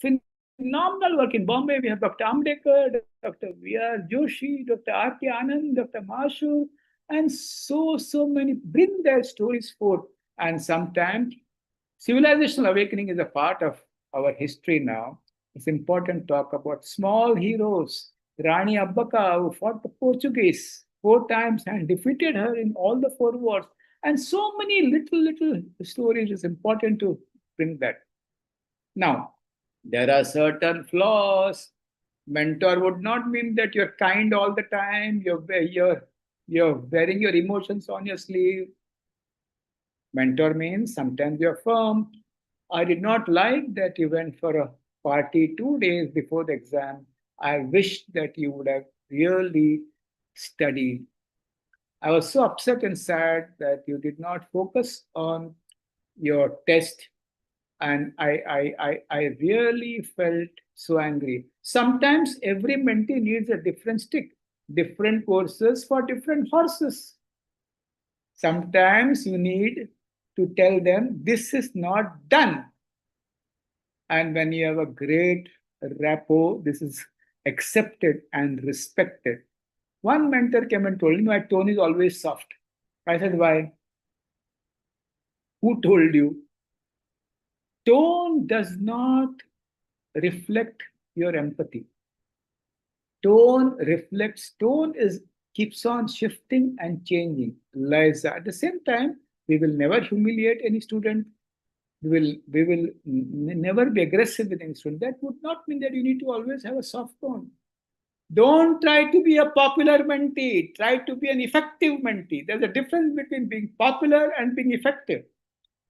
phenomenal work. In Bombay, we have Dr. Ambedkar, Dr. V.R. Joshi, Dr. R.K. Anand, Dr. Mashur, and so many bring their stories forth. And sometimes civilizational awakening is a part of our history now. It's important to talk about small heroes. Rani Abbaka, who fought the Portuguese 4 times and defeated her in all the 4 wars. And so many little stories. Is important to bring that. Now, there are certain flaws. Mentor would not mean that you're kind all the time. You're wearing your emotions on your sleeve. Mentor means sometimes you're firm. I did not like that you went for a party 2 days before the exam. I wish that you would have really studied. I was so upset and sad that you did not focus on your test. And I really felt so angry. Sometimes every mentee needs a different stick, different courses for different horses. Sometimes you need to tell them this is not done. And when you have a great rapport, this is accepted and respected. One mentor came and told me, my tone is always soft. I said, why? Who told you? Tone does not reflect your empathy. Tone reflects, keeps on shifting and changing. Liza. At the same time, we will never humiliate any student. We will never be aggressive with any student. That would not mean that you need to always have a soft tone. Don't try to be a popular mentee. Try to be an effective mentee. There's a difference between being popular and being effective.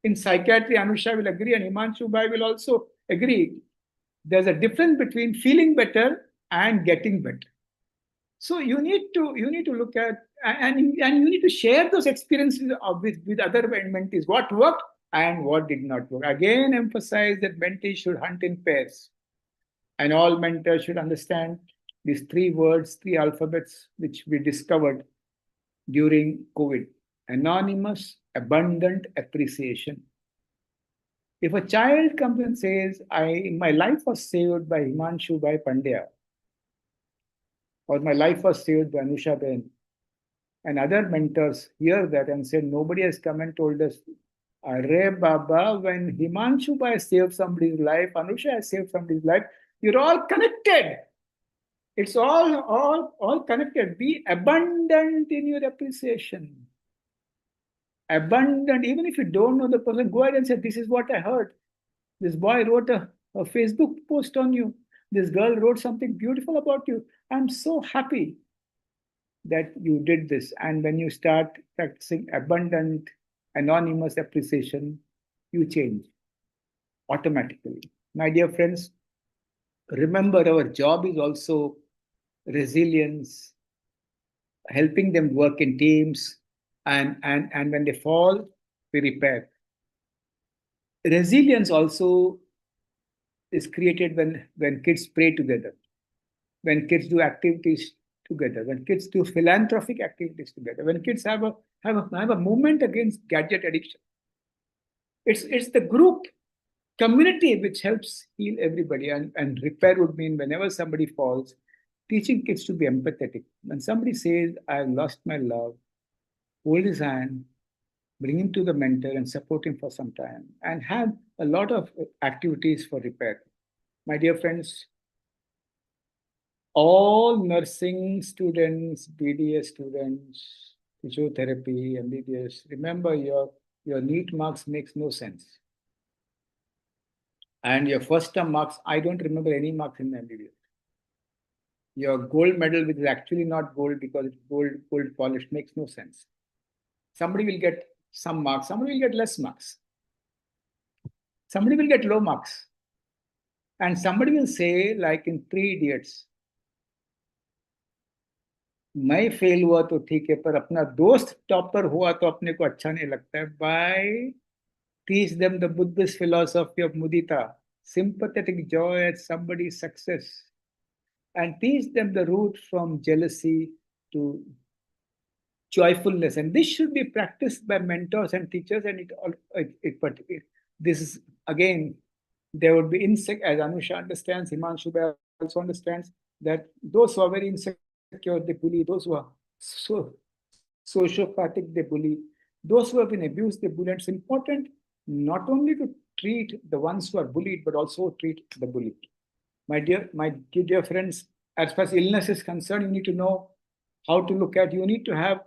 In psychiatry, Anusha will agree, and Himanshu Bhai will also agree. There's a difference between feeling better and getting better. So you need to look at and you need to share those experiences with other mentees. What worked and what did not work. Again, emphasize that mentees should hunt in pairs, and all mentors should understand these 3 words, 3 alphabets, which we discovered during COVID: anonymous, abundant, appreciation. If a child comes and says, my life was saved by Himanshu Bhai Pandya, or my life was saved by Anusha Ben, and other mentors hear that and say, nobody has come and told us, Arre Baba, when Himanshu Bhai saved somebody's life, Anusha has saved somebody's life, you're all connected. It's all connected. Be abundant in your appreciation. Abundant, even if you don't know the person, go ahead and say, this is what I heard. This boy wrote a Facebook post on you. This girl wrote something beautiful about you. I'm so happy that you did this. And when you start practicing abundant, anonymous appreciation, you change automatically. My dear friends, remember our job is also resilience, helping them work in teams, and when they fall, we repair. Resilience also is created when kids pray together, when kids do activities together, when kids do philanthropic activities together, when kids have a movement against gadget addiction. It's the group community which helps heal everybody, and repair would mean whenever somebody falls, teaching kids to be empathetic. When somebody says, I've lost my love, hold his hand, bring him to the mentor and support him for some time, and have a lot of activities for repair. My dear friends, all nursing students, BDS students, physiotherapy, MBBS, remember your NEET marks makes no sense. And your first term marks, I don't remember any marks in MBBS. Your gold medal, which is actually not gold because it's gold polished, makes no sense. Somebody will get some marks, somebody will get less marks. Somebody will get low marks. And somebody will say, like in Three Idiots, मैं fail हुआ तो ठीक है पर अपना दोस्त topper हुआ तो अपने को अच्छा नहीं लगता है. By teach them the Buddhist philosophy of mudita, sympathetic joy at somebody's success, and teach them the route from jealousy to joyfulness. And this should be practiced by mentors and teachers. And this is again, there would be insect, as Anusha understands, Himanshu also understands, that those who are very insecure, they bully. Those who are so sociopathic, they bully. Those who have been abused, they bully. And it's important not only to treat the ones who are bullied, but also treat the bully. My dear friends, as far as illness is concerned, you need to know how to look at. You need to have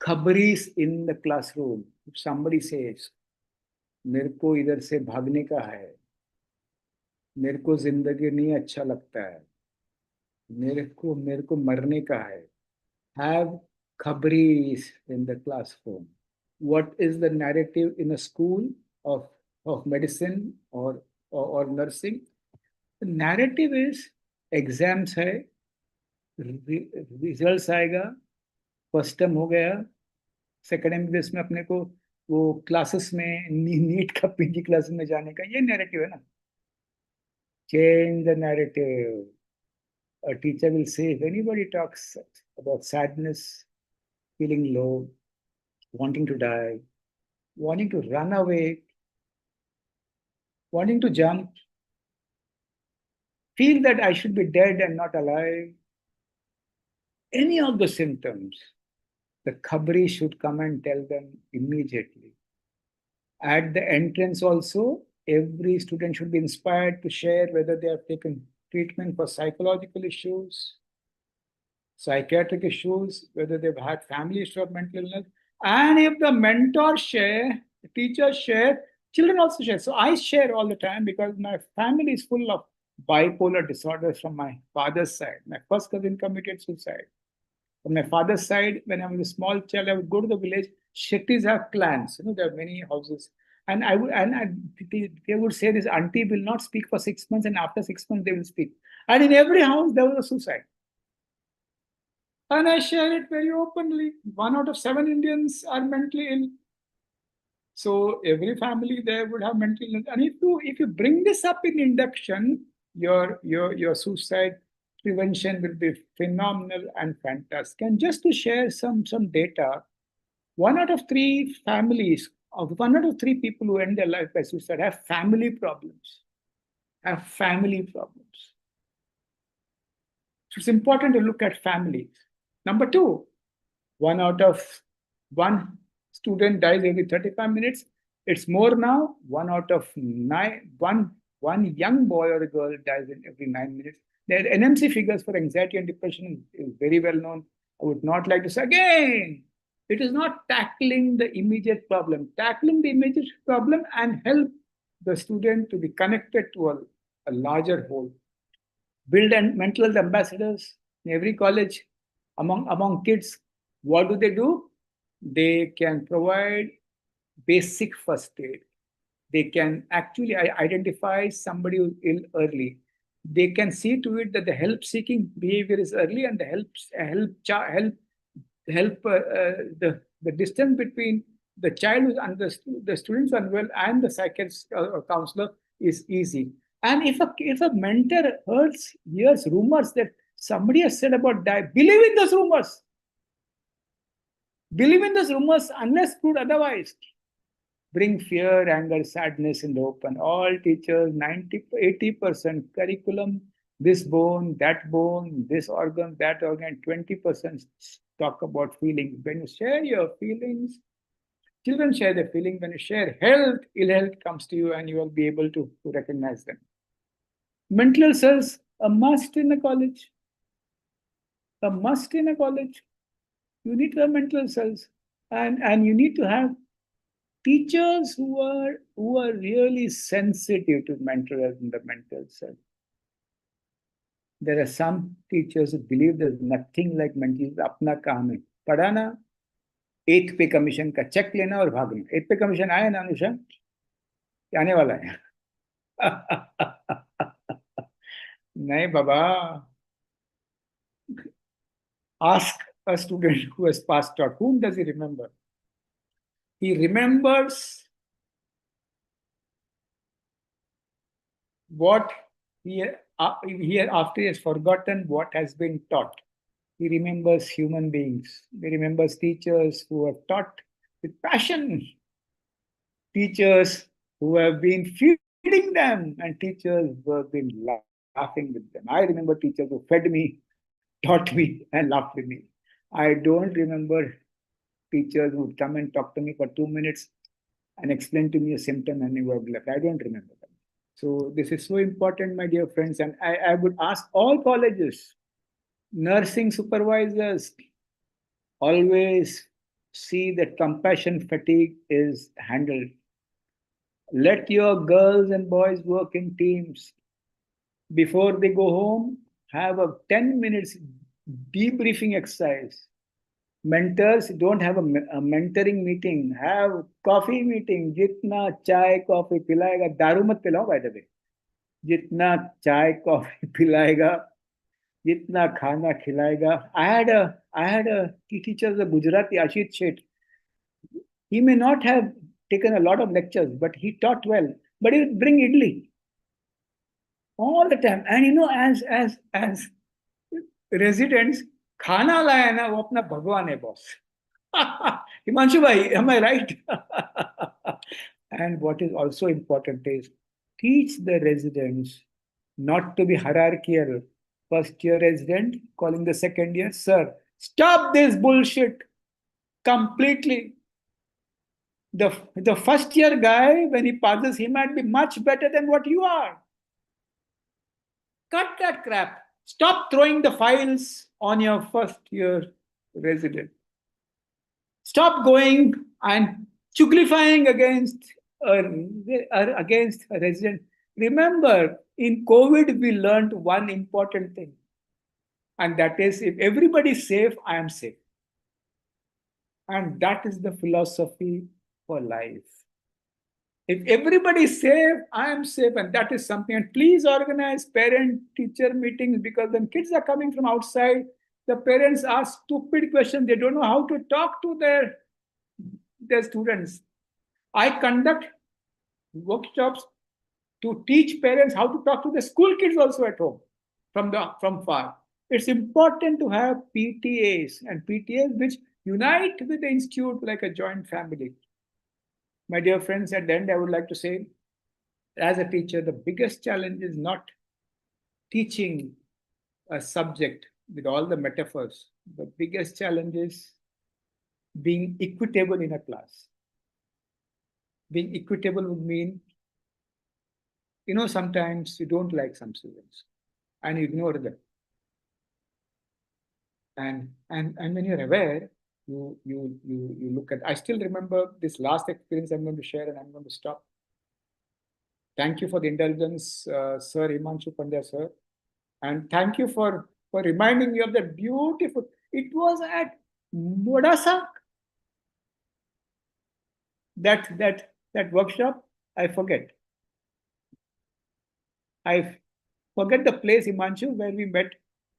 खबरीस in the classroom. If somebody says, मेरे को इधर से भागने का है, मेरे को जिंदगी नहीं अच्छा लगता है, मेरे को मरने का है, have खबरीस in the classroom. What is the narrative in a school of medicine or nursing? The narrative is exams है, results आएगा, फर्स्ट टर्म हो गया, सेकेंड एमबीबीएस में अपने को वो क्लासेस में नीट का पीजी क्लास में जाने का, ये नैरेटिव है ना. Change the narrative. A teacher will say, if anybody talks about sadness, feeling low, wanting to die, wanting to run away, wanting to jump, feel that I should be dead and not alive, any of the symptoms, the khabri should come and tell them immediately. At the entrance also, every student should be inspired to share whether they have taken treatment for psychological issues, psychiatric issues, whether they've had family history of mental illness. And if the mentors share, the teachers share, children also share. So I share all the time because my family is full of bipolar disorders from my father's side. My first cousin committed suicide. On my father's side, when I was a small child, I would go to the village. Shetties have clans, there are many houses. And they would say this auntie will not speak for 6 months, and after 6 months they will speak. And in every house there was a suicide. And I share it very openly. 1 out of 7 Indians are mentally ill. So every family there would have mental illness. And if you bring this up in induction, your suicide prevention will be phenomenal and fantastic. And just to share some data, 1 out of 3 families, of 1 out of 3 people who end their life by suicide have family problems. So it's important to look at families. Number 2, 1 out of 1 student dies every 35 minutes. It's more now. 1 out of 9, one young boy or a girl dies in every 9 minutes. The NMC figures for anxiety and depression is very well known. I would not like to say again, it is not tackling the immediate problem. Tackling the immediate problem and help the student to be connected to a larger whole. Build and mental health ambassadors in every college among kids. What do? They can provide basic first aid. They can actually identify somebody who's ill early. They can see to it that the help-seeking behavior is early and the help help the distance between the child who's the students unwell and the psychiatrist or counselor is easy. And if a mentor hears rumors that somebody has said about believe in those rumors. Believe in those rumors unless proved otherwise. Bring fear, anger, sadness in the open. All teachers, 80% curriculum, this bone, this organ, that organ, 20% talk about feelings. When you share your feelings, children share their feelings. When you share health, ill health comes to you and you will be able to recognize them. Mental health says a must in a college. A must in a college. You need to have mental health, and you need to have teachers who are really sensitive to mental health and the mental self. There are some teachers who believe there's nothing like mental health. अपना काम है पढ़ाना, 8th पे commission का check लेना और भागना. 8th पे कमीशन आया ना अनुषा, आने वाला है. नहीं बाबा. Ask a student who has passed out. Whom does he remember? He remembers what he after he has forgotten what has been taught. He remembers human beings. He remembers teachers who have taught with passion. Teachers who have been feeding them, and teachers who have been laughing with them. I remember teachers who fed me, taught me, and laughed with me. I don't remember teachers who would come and talk to me for 2 minutes and explain to me a symptom and who have left. I don't remember them. So this is so important, my dear friends. And I would ask all colleges, nursing supervisors, always see that compassion fatigue is handled. Let your girls and boys work in teams. Before they go home, have a 10 minutes debriefing exercise. Mentors don't have a mentoring meeting, have coffee meeting. Jitna chai coffee pilayega, daru mat pilao by the way. Jitna chai coffee pilayega, jitna khana khilayega. I had a teacher, a Gujarati, Ashit Sheth. He may not have taken a lot of lectures, but he taught well. But he would bring idli all the time. And you know, as residents, खाना लाया ना वो अपना भगवान है boss. Himanshu bhai, am I right? And what is also important is teach the residents not to be hierarchical. First year resident calling the second year, sir, stop this bullshit completely. The first year guy, when he passes, he might be much better than what you are. Cut that crap. Stop throwing the files on your first year resident. Stop going and chuglifying against a resident. Remember, in COVID, we learned one important thing. And that is, if everybody is safe, I am safe. And that is the philosophy for life. If everybody is safe, I am safe, and that is something. And please organize parent-teacher meetings, because when kids are coming from outside, the parents ask stupid questions. They don't know how to talk to their students. I conduct workshops to teach parents how to talk to the school kids also at home from far. It's important to have PTAs and PTAs which unite with the institute like a joint family. My dear friends, at the end, I would like to say, as a teacher, the biggest challenge is not teaching a subject with all the metaphors. The biggest challenge is being equitable in a class. Being equitable would mean, you know, sometimes you don't like some students and you ignore them. And when you're aware, you look at. I still remember this last experience I'm going to share, and I'm going to stop. Thank you for the indulgence, Sir Himanshu Pandya, sir, and thank you for reminding me of that beautiful. It was at Modasak. That workshop, I forget. I forget the place, Himanshu, where we met.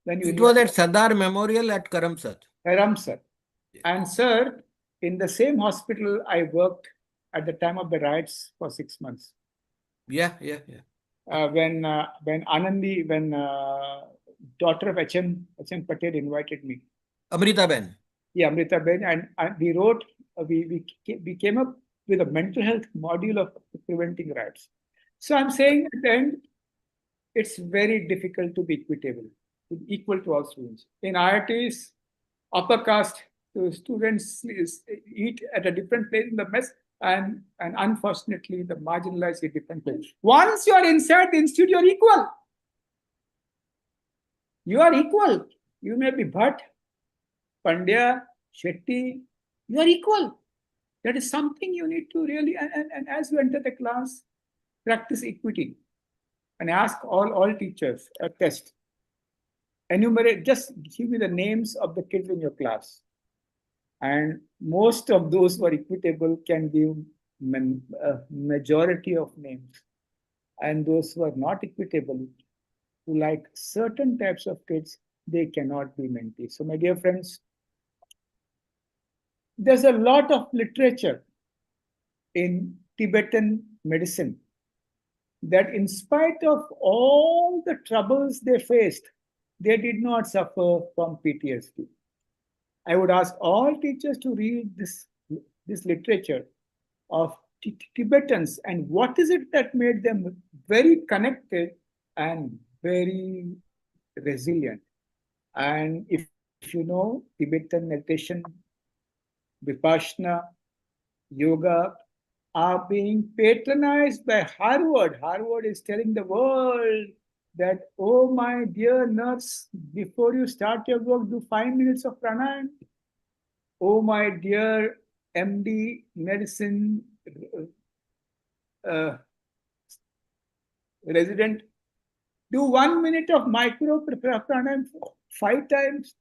It was at Sardar Memorial at Karamsad. Karamsad. And sir, in the same hospital I worked at the time of the riots for 6 months. Yeah. When Anandi, when daughter of H.M. Patel invited me. Amrita Ben. Yeah, Amrita Ben, and we wrote, we came up with a mental health module of preventing riots. So I'm saying at the end, it's very difficult to be equal to all students. In IITs, upper caste students eat at a different place in the mess, and unfortunately, the marginalized eat different place. Once you are inside the institute, you're equal. You are equal. You may be Bhatt, Pandya, Shetty, you are equal. That is something you need to really, and as you enter the class, practice equity and ask all teachers a test. Enumerate, just give me the names of the kids in your class. And most of those who are equitable can give a majority of names. And those who are not equitable, who like certain types of kids, they cannot be mentees. So, my dear friends, there's a lot of literature in Tibetan medicine that in spite of all the troubles they faced, they did not suffer from PTSD. I would ask all teachers to read this literature of Tibetans and what is it that made them very connected and very resilient. And if you know Tibetan meditation, Vipassana, yoga are being patronized by Harvard. Harvard is telling the world that, oh, my dear nurse, before you start your work, do 5 minutes of pranayama. Oh, my dear MD medicine uh, resident, do 1 minute of micro pranayama 5 times.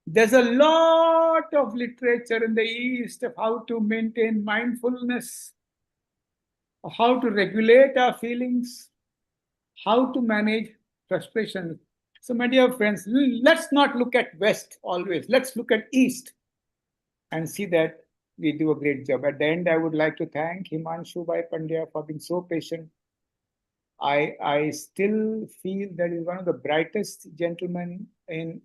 There's a lot of literature in the East of how to maintain mindfulness, how to regulate our feelings, how to manage frustration. So, my dear friends, let's not look at West always. Let's look at East and see that we do a great job. At the end, I would like to thank Himanshu Bhai Pandya for being so patient. I still feel that he's one of the brightest gentlemen in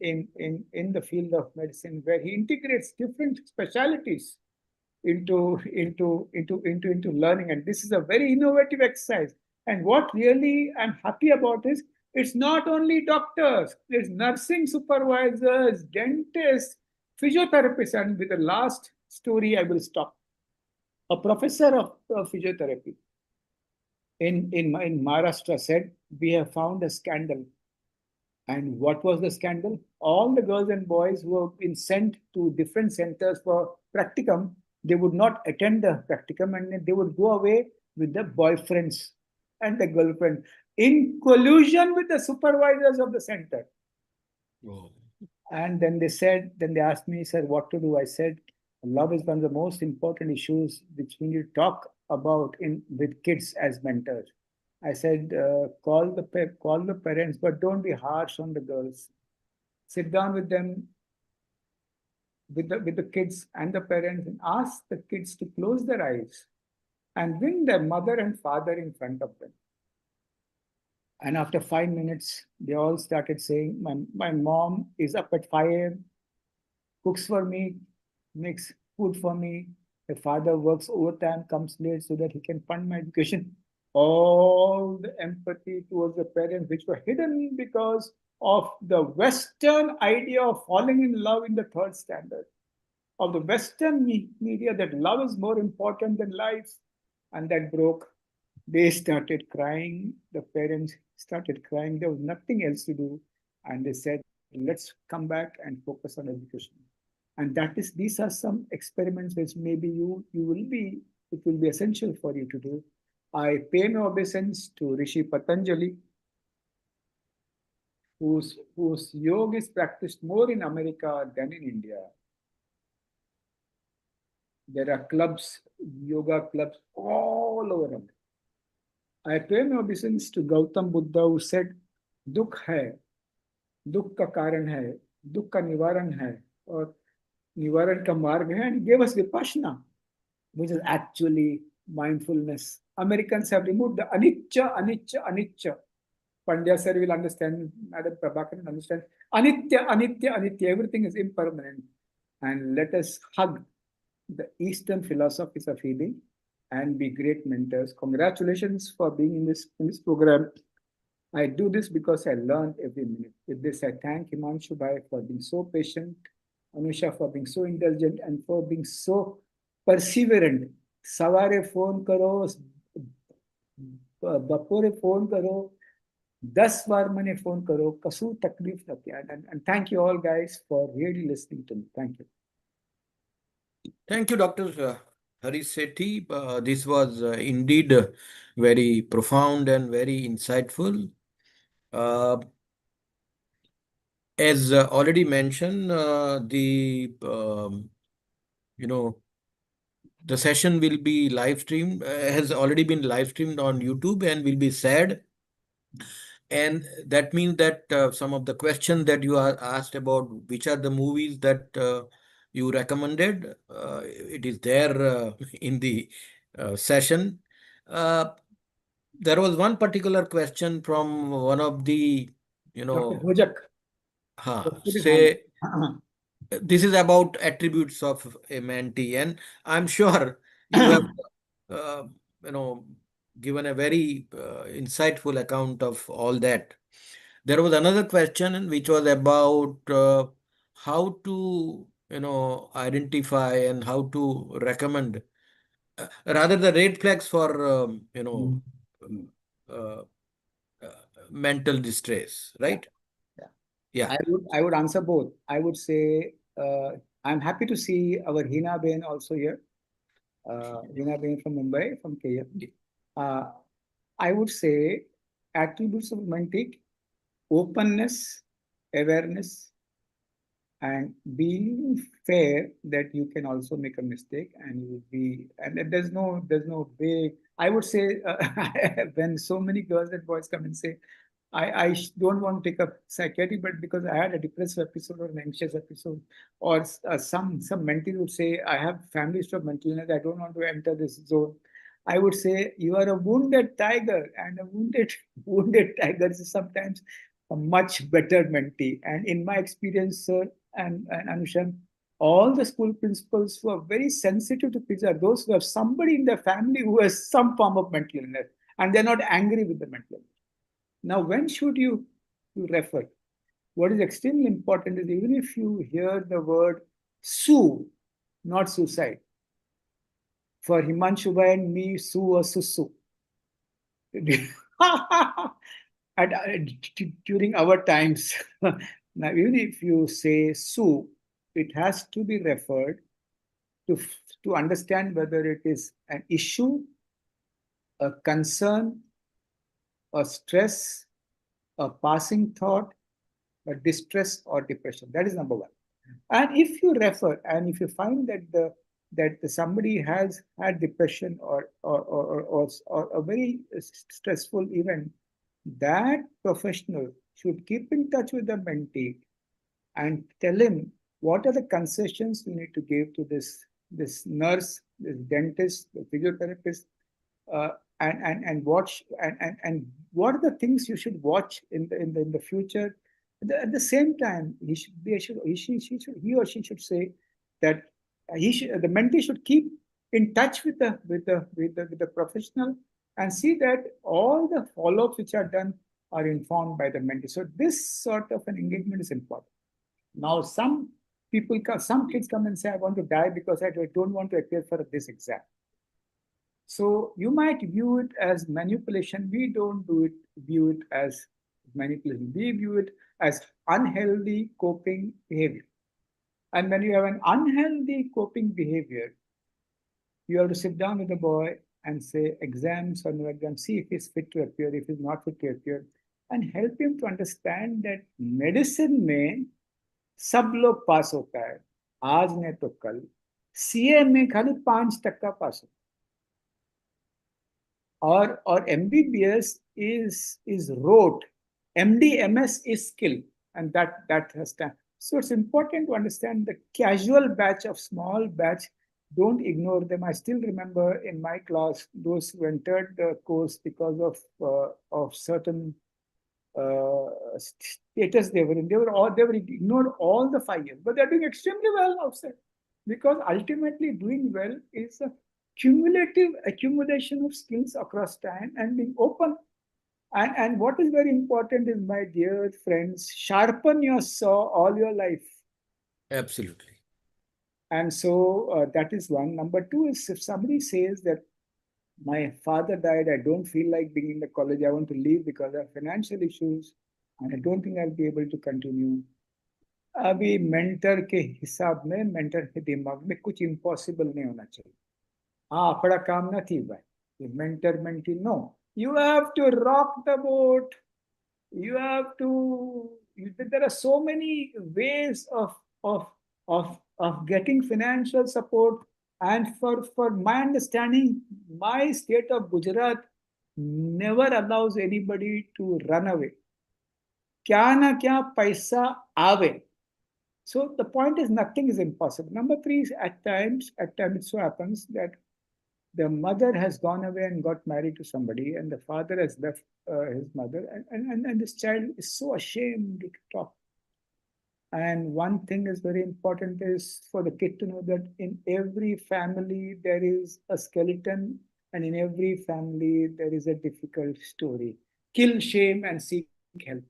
the field of medicine, where he integrates different specialities into learning. And this is a very innovative exercise. And what really I'm happy about is it's not only doctors, it's nursing supervisors, dentists, physiotherapists. And with the last story, I will stop. A professor of physiotherapy in Maharashtra said, we have found a scandal. And what was the scandal? All the girls and boys who have been sent to different centers for practicum, they would not attend the practicum and they would go away with the boyfriends and the girlfriend in collusion with the supervisors of the center. Oh. And then they asked me, sir, what to do? I said, love is one of the most important issues which we need to talk about with kids as mentors. I said, call the parents, but don't be harsh on the girls. Sit down with them, with the kids and the parents, and ask the kids to close their eyes and bring their mother and father in front of them. And after 5 minutes, they all started saying, my mom is up at 5 a.m., cooks for me, makes food for me. My father works overtime, comes late so that he can fund my education. All the empathy towards the parents, which were hidden because of the Western idea of falling in love in the third standard, of the Western media that love is more important than life, and that broke. They started crying. The parents started crying. There was nothing else to do. And they said, let's come back and focus on education. And these are some experiments which maybe it will be essential for you to do. I pay no obeisance to Rishi Patanjali, whose yoga is practiced more in America than in India. There are clubs, yoga clubs all over America. I pay my obeisance to Gautam Buddha, who said, Dukh hai, dukh ka karan hai, dukh ka nivaran hai, or Nivaran ka marg hai, and he gave us Vipassana, which is actually mindfulness. Americans have removed the anicca, anicca, anicca. Pandya sir will understand, Madam Prabhakaran understand. Anitya, anitya, anitya, everything is impermanent. And let us hug the Eastern philosophies of healing and be great mentors. Congratulations for being in this program. I do this because I learn every minute. With this, I thank Himanshu Bhai for being so patient, Anusha for being so intelligent, and for being so perseverant. सवारे phone करो, बपोरे phone करो, 10 बार मैंने phone करो, कसू तकलीफ न किया. And thank you all guys for really listening to me. Thank you. Thank you, Dr. Harish Sethi. This was indeed very profound and very insightful. Uh, as already mentioned, the you know the session will be live streamed, has already been live streamed on YouTube and will be shared. And that means that some of the questions that you are asked about which are the movies that you recommended, it is there in the session. Uh, there was one particular question from one of the, Dr. Bhojak, put his hand say, up. this is about attributes of a mentee, and I'm sure you have, uh, you know, given a very insightful account of all that. There was another question which was about how to, identify and how to recommend, rather the red flags for, um, uh, uh, mental distress, Yeah, right? yeah. Yeah. I would answer both. I would say I'm happy to see our Hina Ben also here. Hina Ben from Mumbai, from KM. Uh, I would say attributes of Mantik: openness, awareness, and being fair that you can also make a mistake and you will be, and there's no way. I would say when so many girls and boys come and say, I don't want to take up psychiatry, but because I had a depressive episode or an anxious episode, or some mentee would say, I have family history of mental illness, I don't want to enter this zone. I would say you are a wounded tiger, and a wounded tiger is sometimes a much better mentee. And in my experience, sir and Anushan, all the school principals who are very sensitive to kids are those who have somebody in their family who has some form of mental illness, and they're not angry with the mental illness. Now, when should you refer? What is extremely important is even if you hear the word sue, not suicide. For Himanshu Bhai and me, sue or susu. During our times, now even if you say sue, it has to be referred to to understand whether it is an issue, a concern, a stress, a passing thought, a distress or depression. That is number one. And if you refer and if you find that somebody has had depression or a very stressful event, that professional should keep in touch with the mentee and tell him what are the concessions you need to give to this nurse, this dentist, the physiotherapist, uh, and watch and what are the things you should watch in the future. At the same time, he should be he or she should say that the mentee should keep in touch with the professional and see that all the follow-ups which are done are informed by the mentee. So this sort of an engagement is important. Now, some kids come and say, I want to die because I don't want to appear for this exam. So you might view it as manipulation. We don't view it as manipulation. We view it as unhealthy coping behavior. And when you have an unhealthy coping behavior, you have to sit down with the boy and say, exams or no exams, see if he's fit to appear, if he's not fit to appear, and help him to understand that medicine में सब लोग पास होता है आज नहीं तो कल CA में खाली 5% पास होता है और MBBS is rote. MD MS is skill, and that has time. So it's important to understand the casual batch of small batch. Don't ignore them. I still remember in my class those who entered the course because of certain status they were in. They were ignored all the 5 years, but they're doing extremely well outside, because ultimately doing well is a cumulative accumulation of skills across time and being open. And what is very important is, my dear friends, sharpen your saw all your life. Absolutely. And so that is one. Number two is, if somebody says that my father died, I don't feel like being in the college, I want to leave because of financial issues, and I don't think I'll be able to continue. अभी mentor के हिसाब में, mentor के दिमाग में कुछ impossible नहीं होना चाहिए. हाँ, આપણા કામ નથી ભાઈ. Mentor mentee, no. You have to rock the boat. You have to. There are so many ways of of getting financial support. And for my understanding, my state of Gujarat never allows anybody to run away. क्या ना क्या पैसा आवे. So the point is, nothing is impossible. Number three is, at times it so happens that the mother has gone away and got married to somebody, and the father has left his mother, and this child is so ashamed to talk. And one thing is very important is for the kid to know that in every family there is a skeleton, and in every family there is a difficult story. Kill shame and seek help.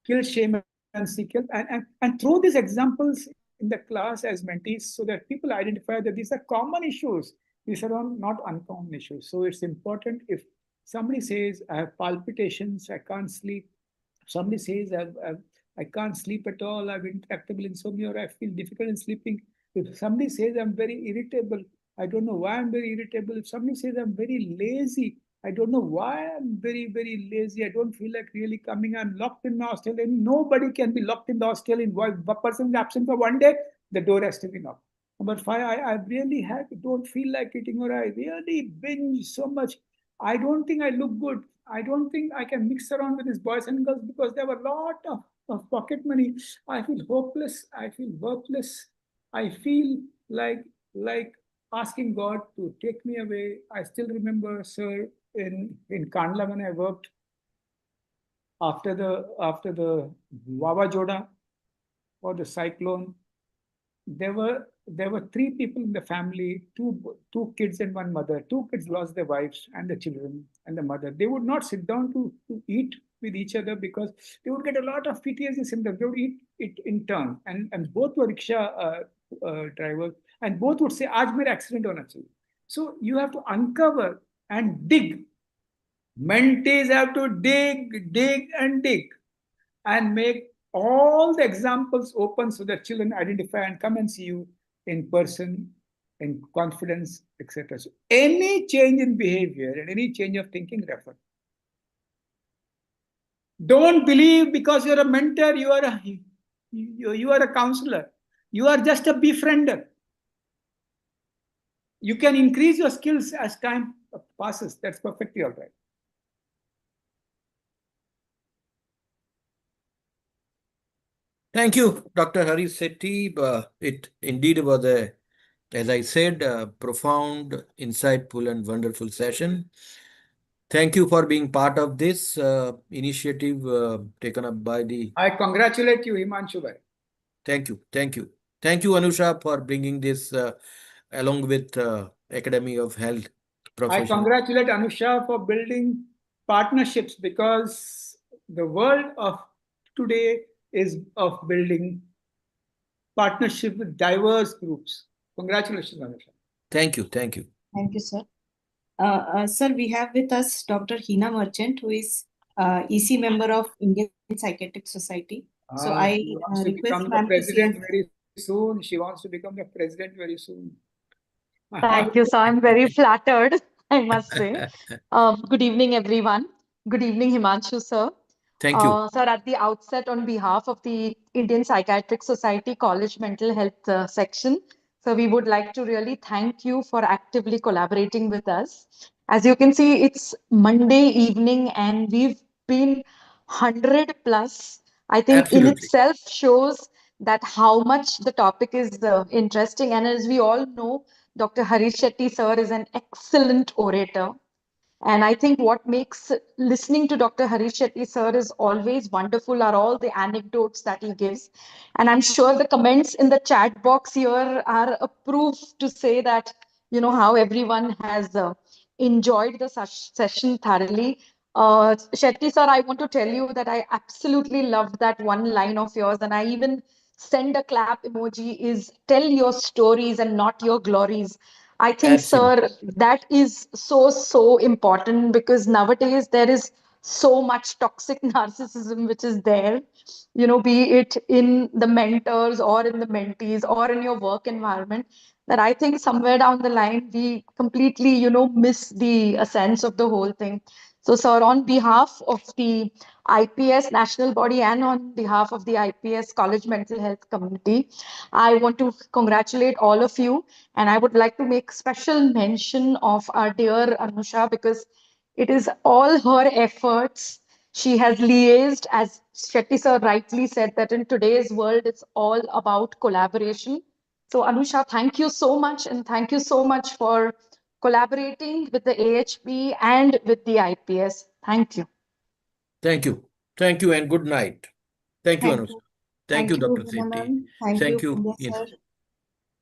Kill shame and seek help, and throw these examples in the class as mentees, so that people identify that these are common issues. These are not uncommon issues. So it's important. If somebody says, I have palpitations, I can't sleep. Somebody says, I can't sleep at all, I have intractable insomnia, or I feel difficult in sleeping. If somebody says, I'm very irritable, I don't know why I'm very irritable. If somebody says, I'm very lazy, I don't know why I'm very, very lazy. I don't feel like really coming. I'm locked in my hostel. And nobody can be locked in the hostel. In one person is absent for one day, the door has to be locked. Number five, I really don't feel like eating, or I really binge so much. I don't think I look good. I don't think I can mix around with these boys and girls because there were a lot of pocket money. I feel hopeless. I feel worthless. I feel like asking God to take me away. I still remember, sir, in Kandla when I worked after the Wawa Joda or the cyclone. There were three people in the family, two kids and one mother. Two kids lost their wives and the children and the mother. They would not sit down to eat with each other because they would get a lot of PTSD symptoms. They would eat it in turn. And both were rickshaw drivers, and both would say, "Aaj mera accident hona chahiye." So you have to uncover and dig. Mentees have to dig, and dig, and make all the examples open so that children identify and come and see you in person, in confidence, etc. So any change in behavior and any change of thinking, refer. Don't believe because you're a mentor, you are a counselor. You are just a befriender. You can increase your skills as time passes. That's perfectly all right. Thank you, Dr. Hari Sethi. It indeed was as I said, a profound, insightful, and wonderful session. Thank you for being part of this initiative taken up by the. I congratulate you, Himanshu bhai. Thank you. Thank you, Anusha, for bringing this along with Academy of Health I Professionals. congratulate Anusha for building partnerships, because the world of today is of building partnership with diverse groups. Congratulations, Anusha. Thank you. Thank you, sir. Sir, we have with us Dr. Hina Merchant, who is EC member of Indian Psychiatric Society. So I She wants to request become the ma'am to say president very soon. She wants to become the president very soon. Thank you, sir. I'm very flattered, I must say. Good evening, everyone. Good evening, Himanshu, sir. Thank you. Sir, at the outset, on behalf of the Indian Psychiatric Society College Mental Health section, so we would like to really thank you for actively collaborating with us. As you can see, it's Monday evening and we've been 100 plus I think in Absolutely. itself shows that how much the topic is interesting. And as we all know, Dr. Harish Shetty sir is an excellent orator. And I think what makes listening to Dr. Harish Shetty sir is always wonderful are all the anecdotes that he gives. And I'm sure the comments in the chat box here are a proof to say that, you know, how everyone has enjoyed the session thoroughly. Shetty sir, I want to tell you that I absolutely loved that one line of yours, and I even send a clap emoji is tell your stories and not your glories. I think, Absolutely. sir, that is so, so important because nowadays there is so much toxic narcissism which is there, you know, be it in the mentors or in the mentees or in your work environment, that I think somewhere down the line we completely, you know, miss the essence of the whole thing. So, sir, on behalf of the IPS national body and on behalf of the IPS College Mental Health Community, I want to congratulate all of you. And I would like to make special mention of our dear Anusha because it is all her efforts. She has liaised, as Shetty sir rightly said, that in today's world, it's all about collaboration. So, Anusha, thank you so much. And thank you so much for collaborating with the AHP and with the IPS. Thank you. Thank you. Thank you and good night. Thank you, Thank Anushka. you. Thank you, Thank you, Dr. Hina Sethi. ma'am. Thank Thank you, you. Pandya sir.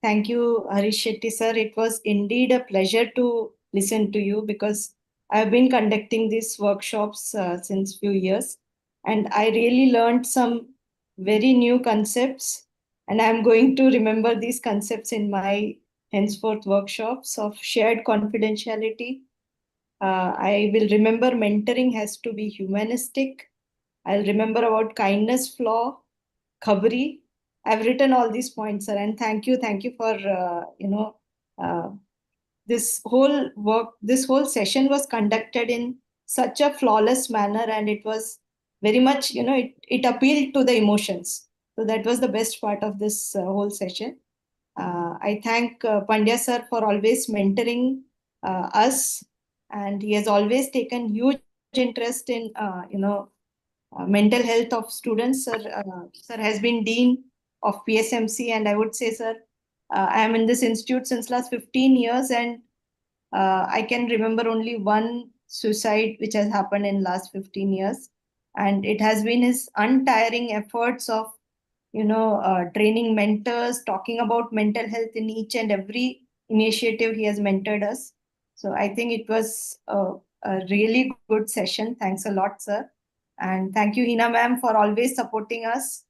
Thank you, Harish Shetty sir. It was indeed a pleasure to listen to you because I've been conducting these workshops since few years, and I really learned some very new concepts, and I'm going to remember these concepts in my henceforth workshops of shared confidentiality. I will remember mentoring has to be humanistic. I'll remember about kindness flaw, khabri. I've written all these points, sir, and thank you for uh, this whole work. This whole session was conducted in such a flawless manner, and it was very much, it appealed to the emotions. So that was the best part of this whole session. I thank Pandya sir for always mentoring us, and he has always taken huge interest in mental health of students. Sir has been dean of PSMC, and I would say, sir, I am in this institute since last 15 years, and I can remember only one suicide which has happened in last 15 years, and it has been his untiring efforts of training mentors, talking about mental health in each and every initiative he has mentored us. So I think it was a really good session. Thanks a lot, sir. And thank you, Hina ma'am, for always supporting us.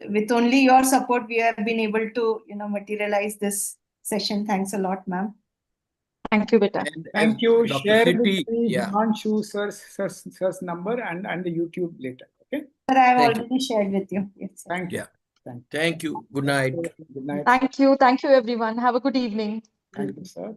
With only your support, we have been able to, materialize this session. Thanks a lot, ma'am. Thank you, Beta. And as Thank you. Dr. Share with Sethi, me yeah, Himanshu sir's number and the YouTube later. Okay. Sir, I have thank you. already shared with you. Yes, sir. Thank you. Yeah, Thank you. thank you. Good night. Good night. Thank you. Thank you, everyone. Have a good evening. Thank you, sir.